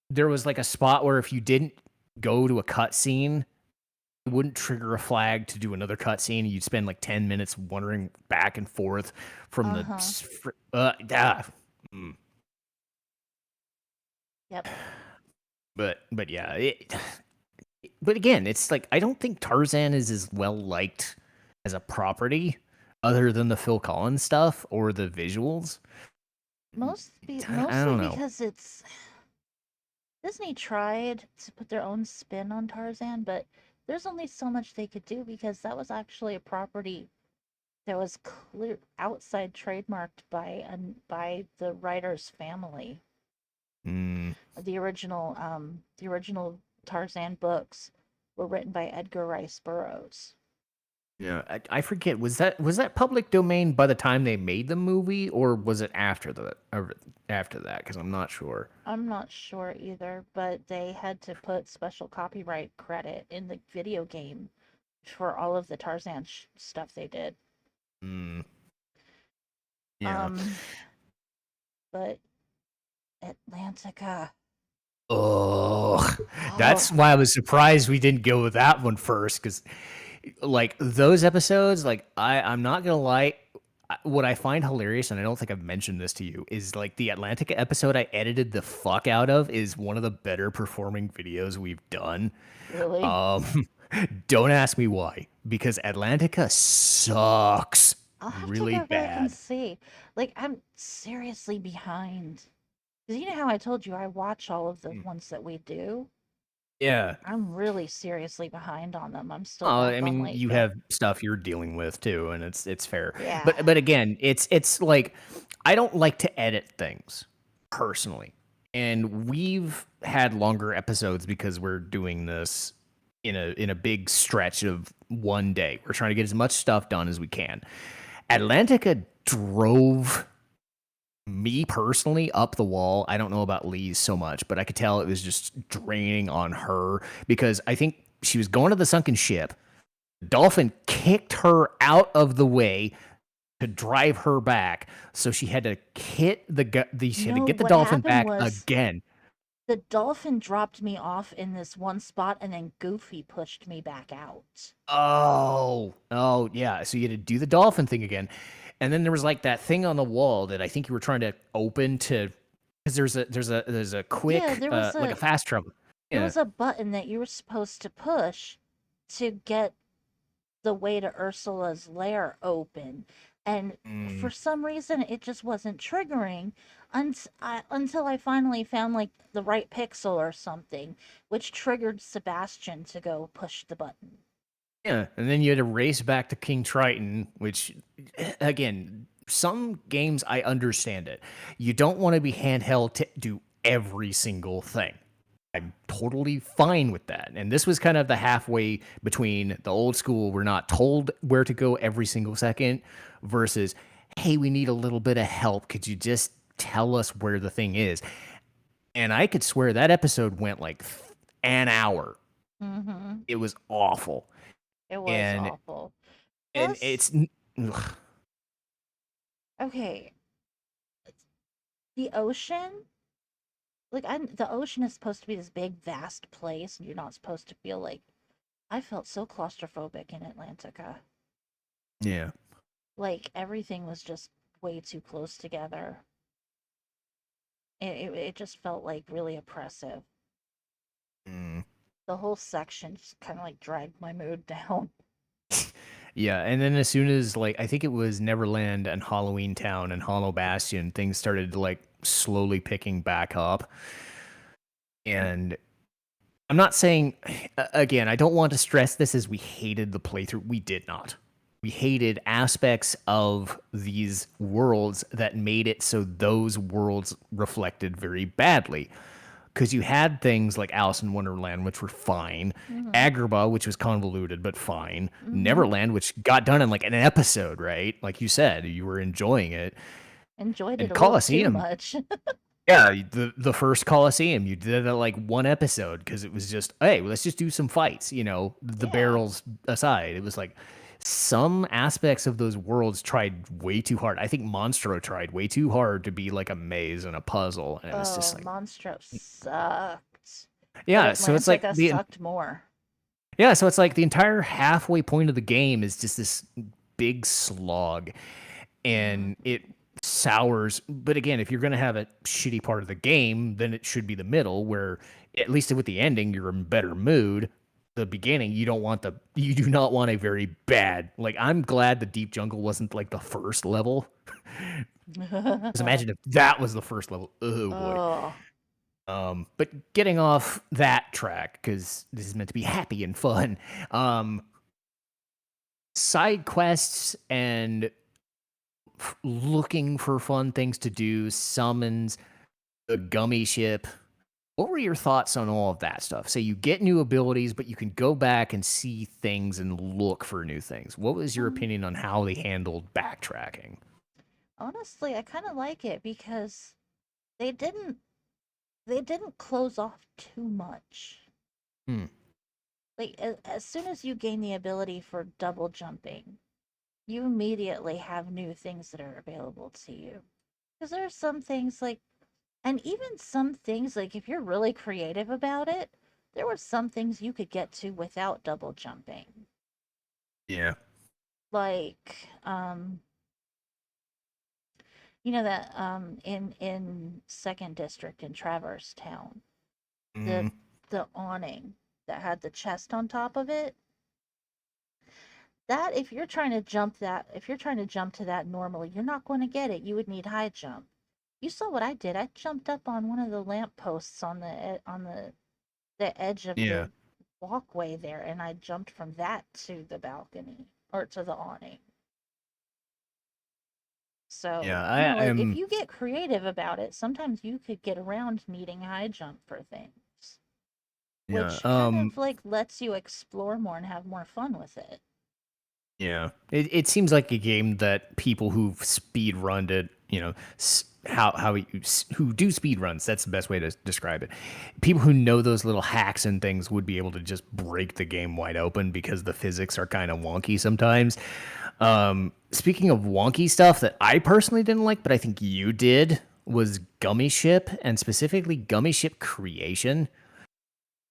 there was like a spot where if you didn't go to a cutscene, it wouldn't trigger a flag to do another cutscene. You'd spend like 10 minutes wandering back and forth from the. Uh-huh. Mm. Yep. But yeah, but again, it's like I don't think Tarzan is as well liked as a property, other than the Phil Collins stuff or the visuals. I Mostly don't know. because it's Disney tried to put their own spin on Tarzan, but there's only so much they could do because that was actually a property that was clear outside trademarked by the writer's family. Mm. The original Tarzan books were written by Edgar Rice Burroughs. Yeah, I forget. Was that public domain by the time they made the movie, or was it after after that? Because I'm not sure. I'm not sure either, but they had to put special copyright credit in the video game for all of the Tarzan stuff they did. Mm, yeah. Um, but Atlantica. Oh, that's Oh, why I was surprised we didn't go with that one first. Because like those episodes, like I'm not gonna lie. What I find hilarious, and I don't think I've mentioned this to you, is like the Atlantica episode I edited the fuck out of is one of the better performing videos we've done. really? Um, don't ask me why, because Atlantica sucks I'll have to really go back and bad. see. Like, I'm seriously behind. Because you know how I told you I watch all of the Mm. ones that we do? Yeah. I'm really seriously behind on them. I'm still Oh, back I on mean, like you have stuff you're dealing with too, and it's fair. yeah. But again, it's like I don't like to edit things personally. And we've had longer episodes because we're doing this in a big stretch of one day. We're trying to get as much stuff done as we can. Atlantica drove me personally up the wall. I don't know about Lee's so much, but I could tell it was just draining on her because I think she was going to the sunken ship. Dolphin kicked her out of the way to drive her back, so she had to she had to No, get the what dolphin happened back was again. the dolphin dropped me off in this one spot and then Goofy pushed me back out. Oh, yeah. So you had to do the dolphin thing again, and then there was like that thing on the wall that I think you were trying to open to, because there's a Yeah, quick like a fast travel. there Yeah. was a button that you were supposed to push to get the way to Ursula's lair open. And for Mm. some reason, it just wasn't triggering until I finally found like the right pixel or something, which triggered Sebastian to go push the button. Yeah, and then you had to race back to King Triton, which, again, some games I understand it. You don't want to be handheld to do every single thing. I'm totally fine with that. And this was kind of the halfway between the old school, we're not told where to go every single second, versus, hey, we need a little bit of help. Could you just tell us where the thing is? And I could swear that episode went like an hour. Mm-hmm. It was awful. It was And awful. and Plus, it's ugh. okay, the ocean, the ocean is supposed to be this big, vast place, and you're not supposed to feel like. I felt so claustrophobic in Atlantica. Yeah. Like everything was just way too close together. It just felt like really oppressive. Mm. The whole section just kind of like dragged my mood down. Yeah, and then as soon as like I think it was Neverland and Halloween Town and Hollow Bastion, things started like slowly picking back up. And I'm not saying again, I don't want to stress this as we hated the playthrough. We did not. We hated aspects of these worlds that made it so those worlds reflected very badly. because you had things like Alice in Wonderland, which were fine, Mm-hmm. Agrabah, which was convoluted but fine, Mm-hmm. Neverland, which got done in like an episode, right? Like you said, you were enjoying it, Enjoyed it and a little too Colosseum. much. Yeah, the first Colosseum, you did it at like one episode because it was just, hey, let's just do some fights, the Yeah. barrels aside. It was like some aspects of those worlds tried way too hard. I think Monstro tried way too hard to be like a maze and a puzzle, and it was just Oh, like, Monstro sucked. But yeah, so it's like Atlantica sucked more. the entire halfway point of the game is just this big slog, Mm-hmm. and it sours. But again, if you're going to have a shitty part of the game, then it should be the middle, where at least with the ending, you're in better mood. The beginning, you do not want a very bad. Like, I'm glad the deep jungle wasn't like the first level. Because imagine if that was the first level. Oh boy. Oh. But getting off that track, because this is meant to be happy and fun. Side quests and looking for fun things to do, summons, the gummy ship. What were your thoughts on all of that stuff? Say you get new abilities, but you can go back and see things and look for new things. What was your Um, opinion on how they handled backtracking? Honestly, I kind of like it because they didn't they didn't close off too much. Hmm. Like as soon as you gain the ability for double jumping, you immediately have new things that are available to you. Because there are some things like, and even some things like if you're really creative about it, there were some things you could get to without double jumping. Yeah. Like, you know that in Second District in Traverse Town, the Mm, the awning that had the chest on top of it, that if you're trying to jump to that normally, you're not going to get it. You would need high jump. You saw what I did. I jumped up on one of the lamp posts on the edge of yeah. the walkway there, and I jumped from that to the balcony or to the awning. So, Yeah. you know, I like if am. you get creative about it, sometimes you could get around needing high jump for things, Yeah. which kind of like lets you explore more and have more fun with it. Yeah, it seems like a game that people who've speed runned it, who do speed runs. That's the best way to describe it. People who know those little hacks and things would be able to just break the game wide open because the physics are kind of wonky sometimes. Speaking of wonky stuff that I personally didn't like, but I think you did, was Gummy Ship, and specifically Gummy Ship creation.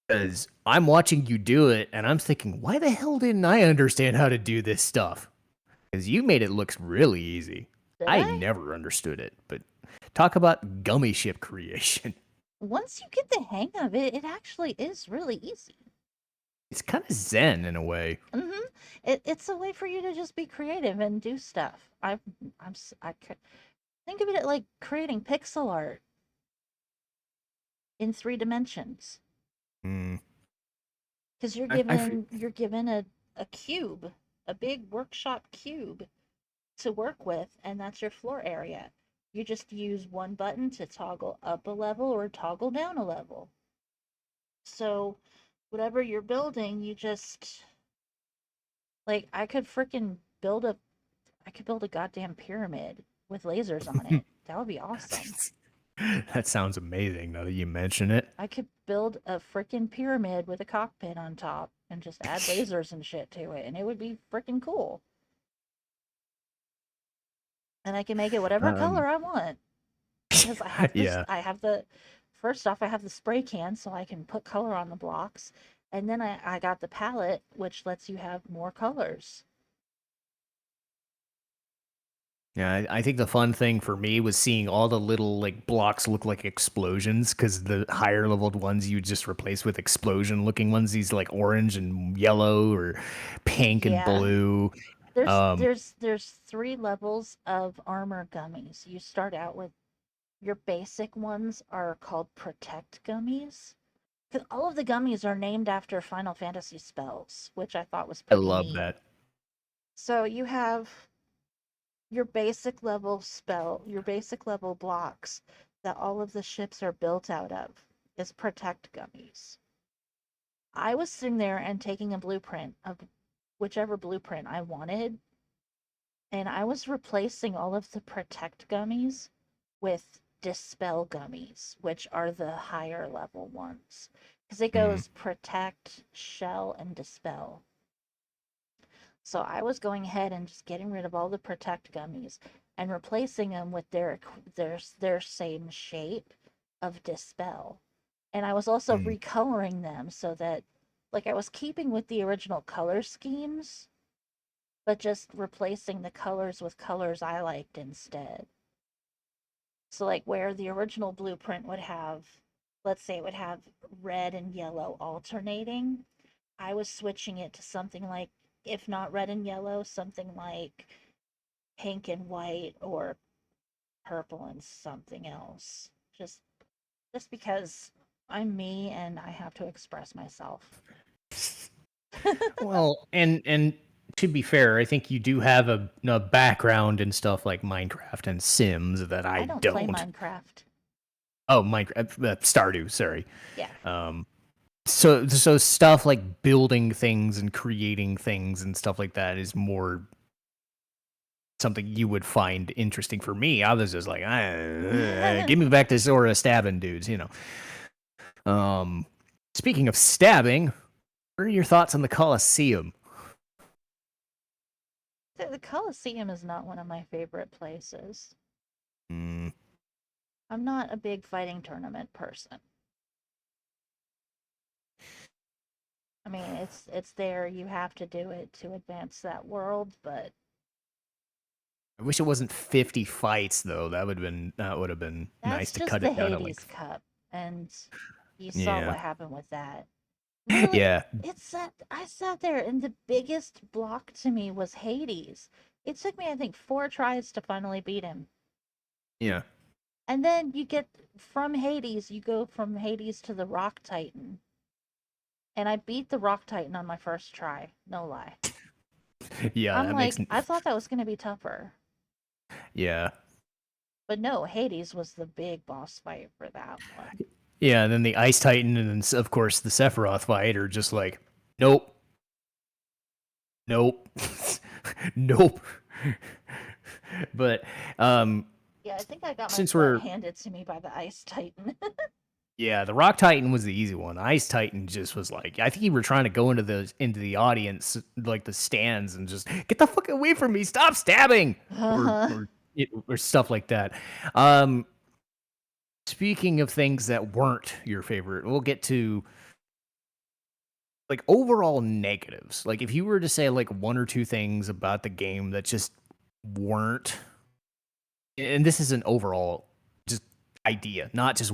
Because I'm watching you do it and I'm thinking, why the hell didn't I understand how to do this stuff? Because you made it look really easy. Did I I? never understood it, but talk about gummy ship creation. Once you get the hang of it, it actually is really easy. It's kind of zen in a way. It's a way for you to just be creative and do stuff. Think of it like creating pixel art in 3 dimensions. Mm. Because I f- you're given a cube, a big workshop cube to work with, and that's your floor area. You just use one button to toggle up a level or toggle down a level. So whatever you're building, you just like I could build a goddamn pyramid with lasers on it. That would be awesome. that sounds amazing now that you mention it. I could build a freaking pyramid with a cockpit on top and just add lasers and shit to it, and it would be freaking cool. And I can make it whatever Um, color I want because I have this. yeah. I have the first off, I have the spray can, so I can put color on the blocks, and then I got the palette, which lets you have more colors. Yeah, I think the fun thing for me was seeing all the little like blocks look like explosions because the higher leveled ones you just replace with explosion looking ones, these like orange and yellow or pink and Yeah, blue. Um, there's 3 levels of armor gummies. You start out with your basic ones are called protect gummies. Because all of the gummies are named after Final Fantasy spells, which I thought was I pretty love neat. that. So you have your basic level blocks that all of the ships are built out of. is Protect gummies. I was sitting there and taking a blueprint of whichever blueprint I wanted, and I was replacing all of the Protect gummies with Dispel gummies, which are the higher level ones. Because it Mm. goes Protect, Shell, and Dispel. So I was going ahead and just getting rid of all the Protect gummies and replacing them with their same shape of Dispel. And I was also Mm. recoloring them so that, like, I was keeping with the original color schemes, but just replacing the colors with colors I liked instead. So, like, where the original blueprint would have, let's say, it would have red and yellow alternating, I was switching it to something like, if not red and yellow, something like pink and white or purple and something else. Just because I'm me and I have to express myself. Well, and to be fair, I think you do have a background in stuff like Minecraft and Sims that I I don't play don't. Minecraft. Oh, Minecraft, Stardew. Sorry. Yeah. Um, so stuff like building things and creating things and stuff like that is more something you would find interesting. For me, I was just like, give me back to Zora stabbing dudes, you know. Speaking of stabbing, what are your thoughts on the Colosseum? The Colosseum is not one of my favorite places. Mm, I'm not a big fighting tournament person. I mean, it's there. You have to do it to advance that world, but I wish it wasn't 50 fights though. That would have been nice that's to just cut the it down to like Hades Cup, and you saw yeah. what happened with that. Literally, Yeah. I sat there, and the biggest block to me was Hades. It took me, I think, 4 tries to finally beat him. Yeah. And then you get from Hades, you go from Hades to the Rock Titan. And I beat the Rock Titan on my first try, no lie. Yeah, I'm that makes like, I thought that was going to be tougher. yeah. But no, Hades was the big boss fight for that one. Yeah, and then the Ice Titan and then of course the Sephiroth fight are just like nope. Nope. Nope. But Yeah, I think I got my since butt we're handed to me by the Ice Titan. yeah, the Rock Titan was the easy one. Ice Titan just was like I think you were trying to go into the audience like the stands and just get the fuck away from me. Stop stabbing or Uh-huh. or stuff like that. Um Speaking of things that weren't your favorite, we'll get to like overall negatives. Like if you were to say like one or two things about the game that just weren't, and this is an overall just idea, not just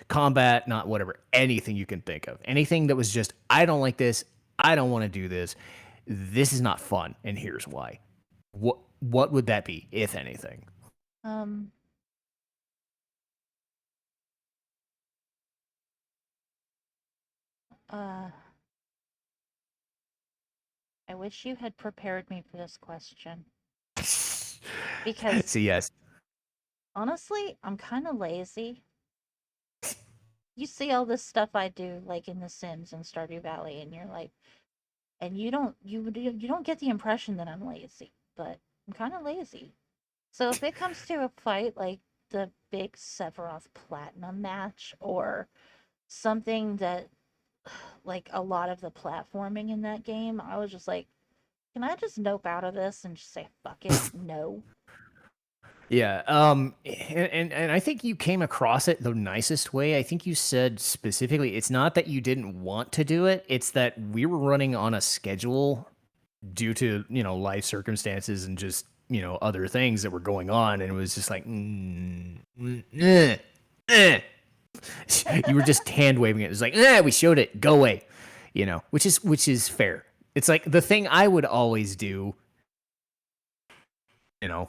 combat, not whatever, anything you can think of. Anything that was just, I don't like this, I don't want to do this, this is not fun, and here's why. What would that be, if anything? um, uh, I wish you had prepared me for this question. Because So yes. honestly, I'm kind of lazy. You see all this stuff I do, like in The Sims and Stardew Valley, and you're like, and you don't get the impression that I'm lazy, but I'm kind of lazy. So if it comes to a fight like the big Sephiroth Platinum match or something that like a lot of the platforming in that game, I was just like, can I just nope out of this and just say fuck it? No. Yeah, and I think you came across it the nicest way. I think you said specifically, it's not that you didn't want to do it; it's that we were running on a schedule due to life circumstances and just other things that were going on, and it was just like, eh. You were just hand waving it. It was like, we showed it, go away, which is fair. It's like the thing I would always do you know,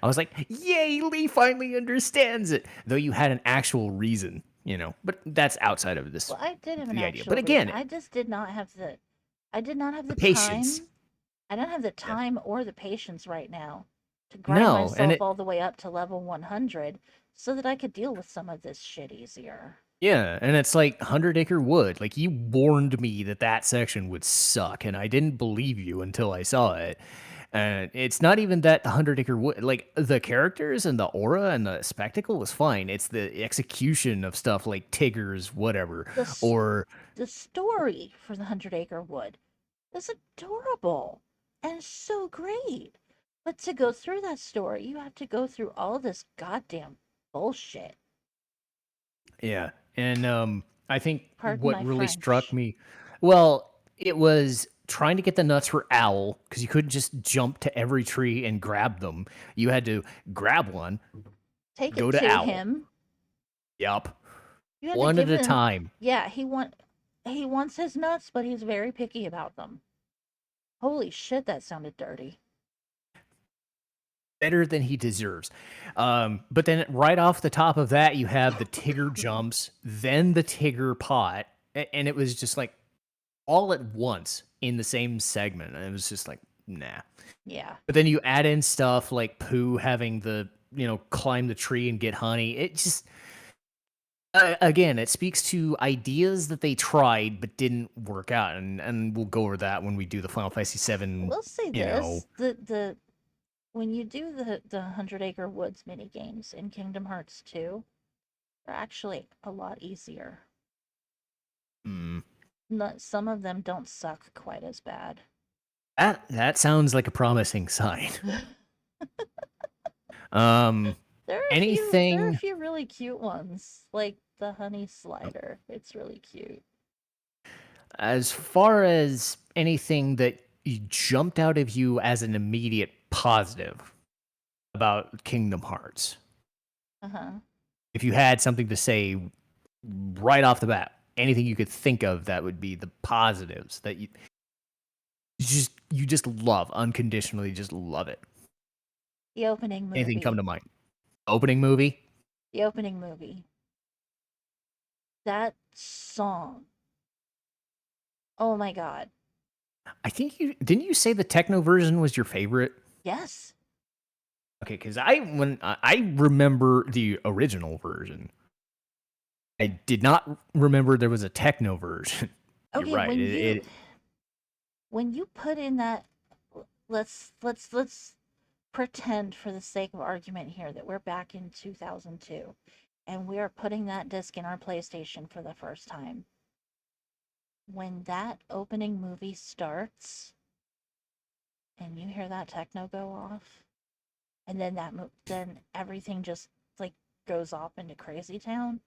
I was like, yay, Leigh finally understands it. Though you had an actual reason. But that's outside of Well, I did have an the idea. actual But reason. again, I did not have the the patience. time. I don't have the Yeah. time or the patience right now to grind No, and myself it all the way up to level 100 so that I could deal with some of this shit easier. Yeah, and it's like 100 Acre Wood. Like, you warned me that that section would suck, and I didn't believe you until I saw it. And it's not even that the 100 Acre Wood, like, the characters and the aura and the spectacle was fine. It's the execution of stuff like Tigger's whatever, The s- or the story for the 100 Acre Wood is adorable and so great. But to go through that story, you have to go through all this goddamn bullshit. yeah. And I think Pardon what my really struck French. me, well, it was trying to get the nuts for Owl because you couldn't just jump to every tree and grab them. You had to grab one, Take it go to to Owl. him. Yup. You had to One at give a him. time. Yeah, he wants his nuts, but he's very picky about them. Holy shit, that sounded dirty. Better than he deserves. But then right off the top of that, you have the Tigger jumps, then the Tigger pot, and it was just like all at once in the same segment. And it was just like, nah. Yeah. But then you add in stuff like Pooh having the, climb the tree and get honey. It just, again, it speaks to ideas that they tried but didn't work out. And we'll go over that when we do the Final Fantasy I VII, will say you know. this: the when you do the 100 Acre Woods mini games in Kingdom Hearts 2, they're actually a lot easier. Hmm. Not, some of them don't suck quite as bad. That sounds like a promising sign. Um, There are a anything few really cute ones, like the honey slider. It's really cute. as far as anything that jumped out of you as an immediate positive about Kingdom Hearts, Uh huh. if you had something to say right off the bat, anything you could think of that would be the positives that you just love unconditionally, just love it. The opening Anything come movie. to mind? Opening movie. The opening movie. That song. Oh my god. I think you didn't you say the techno version was your favorite? Yes. Okay, because I remember the original version. I did not remember there was a techno version. You're Okay, right. when you put in that, let's pretend for the sake of argument here that we're back in 2002 and we are putting that disc in our PlayStation for the first time. When that opening movie starts and you hear that techno go off, and then then everything just like goes off into crazy town.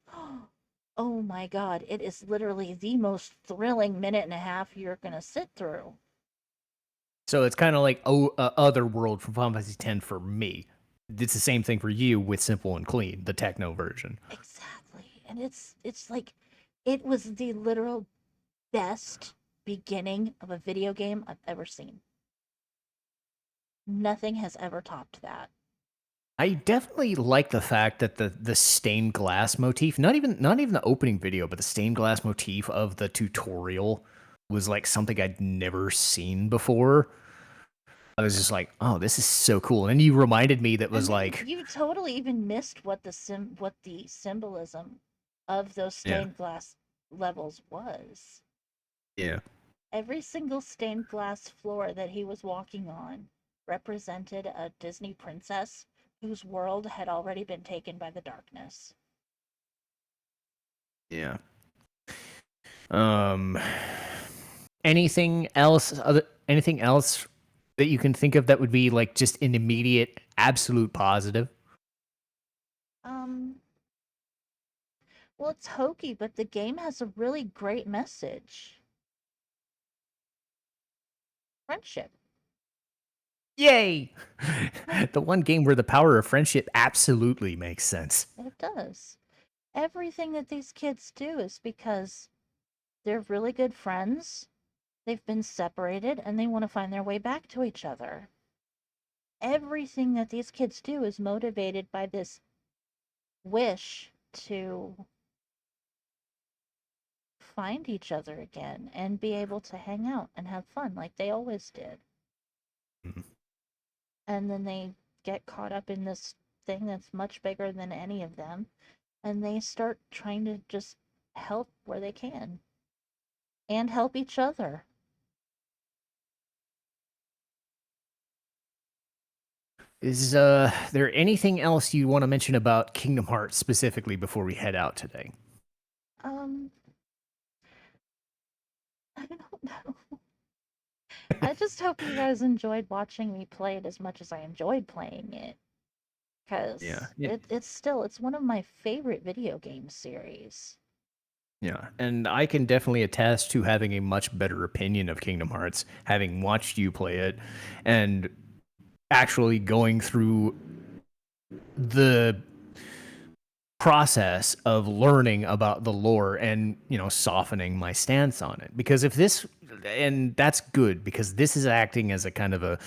Oh my god, it is literally the most thrilling minute and a half you're gonna sit through. So it's kind of like Otherworld from Final Fantasy X for me. It's the same thing for you with Simple and Clean, the techno version. Exactly. And it's like it was the literal best beginning of a video game I've ever seen. Nothing has ever topped that. I definitely like the fact that the stained glass motif, not even the opening video, but the stained glass motif of the tutorial was like something I'd never seen before. I was just like, oh, this is so cool. And you reminded me that was And then like, you totally even missed what the symbolism of those yeah, stained glass levels was. yeah, Every single stained glass floor that he was walking on represented a Disney princess whose world had already been taken by the darkness. yeah. Um, anything else that you can think of that would be like just an immediate, absolute positive? Um, well, it's hokey, but the game has a really great message. Friendship. Yay! The one game where the power of friendship absolutely makes sense. It does. Everything that these kids do is because they're really good friends. They've been separated and they want to find their way back to each other. Everything that these kids do is motivated by this wish to find each other again and be able to hang out and have fun like they always did. Mhm. And then they get caught up in this thing that's much bigger than any of them. and they start trying to just help where they can and help each other. Is there anything else you want to mention about Kingdom Hearts specifically before we head out today? Um, I don't know. I just hope you guys enjoyed watching me play it as much as I enjoyed playing it. Yeah. Because it's one of my favorite video game series. Yeah, and I can definitely attest to having a much better opinion of Kingdom Hearts, having watched you play it, and actually going through the process of learning about the lore and, softening my stance on it. Because if this, and that's good because this is acting as a kind of a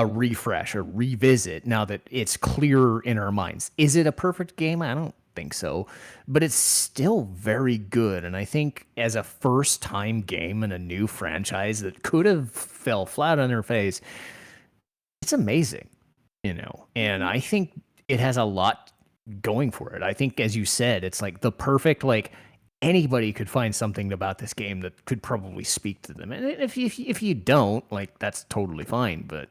refresh, a revisit now that it's clearer in our minds. Is it a perfect game? I don't think so, but it's still very good. And I think as a first time game in a new franchise that could have fell flat on their face, it's amazing. And Hmm. I think it has a lot going for it. I think, as you said, it's like the perfect, like, anybody could find something about this game that could probably speak to them. And if you don't, like, that's totally fine. But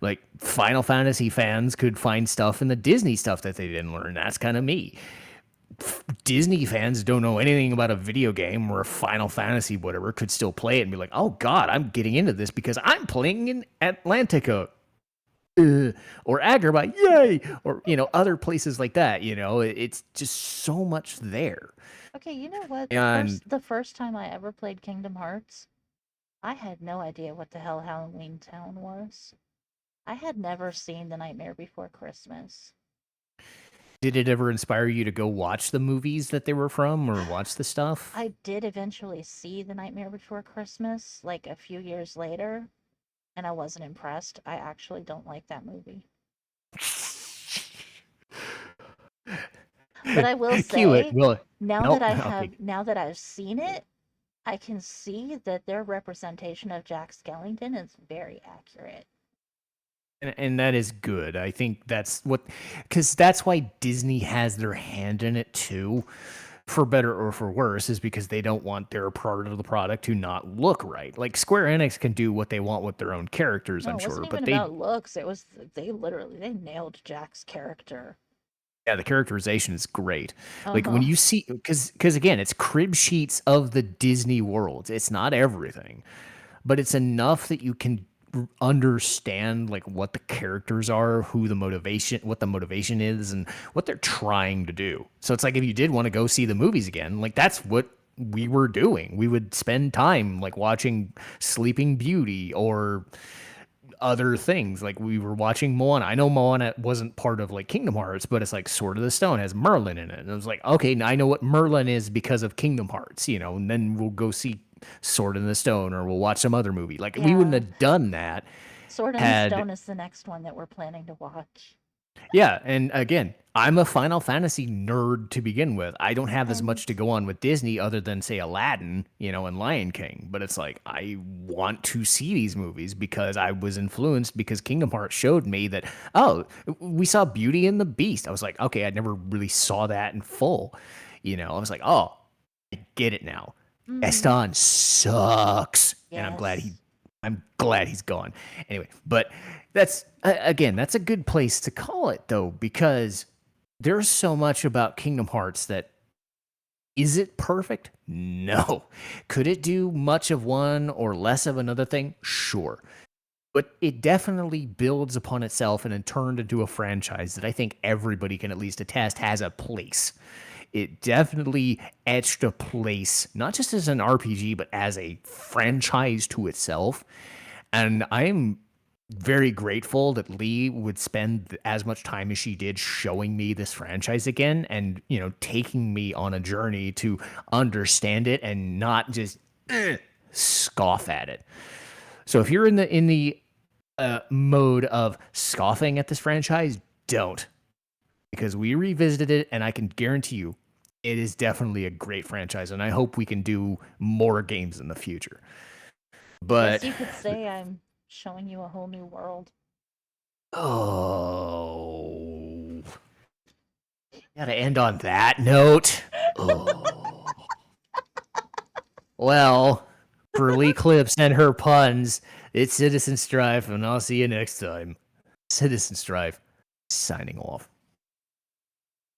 like Final Fantasy fans could find stuff in the Disney stuff that they didn't learn. That's kind of me. Disney fans don't know anything about a video game or a Final Fantasy, whatever, could still play it and be like, oh God, I'm getting into this because I'm playing in Atlantica or Agrabah, yay, or other places like that. It's just so much there. Okay, you know what? And The first time I ever played Kingdom Hearts, I had no idea what the hell Halloween Town was. I had never seen The Nightmare Before Christmas. did it ever inspire you to go watch the movies that they were from or watch the stuff? I did eventually see The Nightmare Before Christmas like a few years later, and I wasn't impressed. I actually don't like that movie. But I will Cue it. say, Well, nope. Okay. now that I've seen it, I can see that their representation of Jack Skellington is very accurate. And that is good. I think because that's why Disney has their hand in it too, for better or for worse, is because they don't want their part of the product to not look right. Like Square Enix can do what they want with their own characters, No, I'm it wasn't sure, even but about looks. It was they nailed Jack's character. yeah, the characterization is great. Like when Uh-huh. you see, because again, it's crib sheets of the Disney world. It's not everything, but it's enough that you can understand like what the characters are, what the motivation is, and what they're trying to do. So it's like if you did want to go see the movies again, like that's what we were doing. We would spend time like watching Sleeping Beauty or other things. Like we were watching Moana. I know Moana wasn't part of like Kingdom Hearts, but it's like Sword of the Stone has Merlin in it. And it was like, okay, now I know what Merlin is because of Kingdom Hearts, and then we'll go see Sword in the Stone or we'll watch some other movie. Like we wouldn't Yeah. have done that Sword in the had Stone is the next one that we're planning to watch. yeah, and again, I'm a Final Fantasy nerd to begin with. I don't have as And much to go on with Disney other than say Aladdin, and Lion King. But it's like I want to see these movies because I was influenced because Kingdom Hearts showed me that we saw Beauty and the Beast. I was like, okay, I never really saw that in full. I was like, oh, I get it now. mm, Gaston sucks, and yes. I'm glad he's gone. Anyway, but again, that's a good place to call it though, because there's so much about Kingdom Hearts that is it perfect? No. Could it do much of one or less of another thing? Sure. But it definitely builds upon itself and then turned into a franchise that I think everybody can at least attest has a place. It definitely etched a place, not just as an RPG, but as a franchise to itself. And I'm very grateful that Leigh would spend as much time as she did showing me this franchise again and, taking me on a journey to understand it and not just scoff at it. So if you're in the mode of scoffing at this franchise, don't, because we revisited it and I can guarantee you it is definitely a great franchise and I hope we can do more games in the future. I guess But you could say I'm showing you a whole new world. oh, Gotta end on that note. Oh. Well, for LeighClipse and her puns, it's Citizen Strife, and I'll see you next time. Citizen Strife, signing off.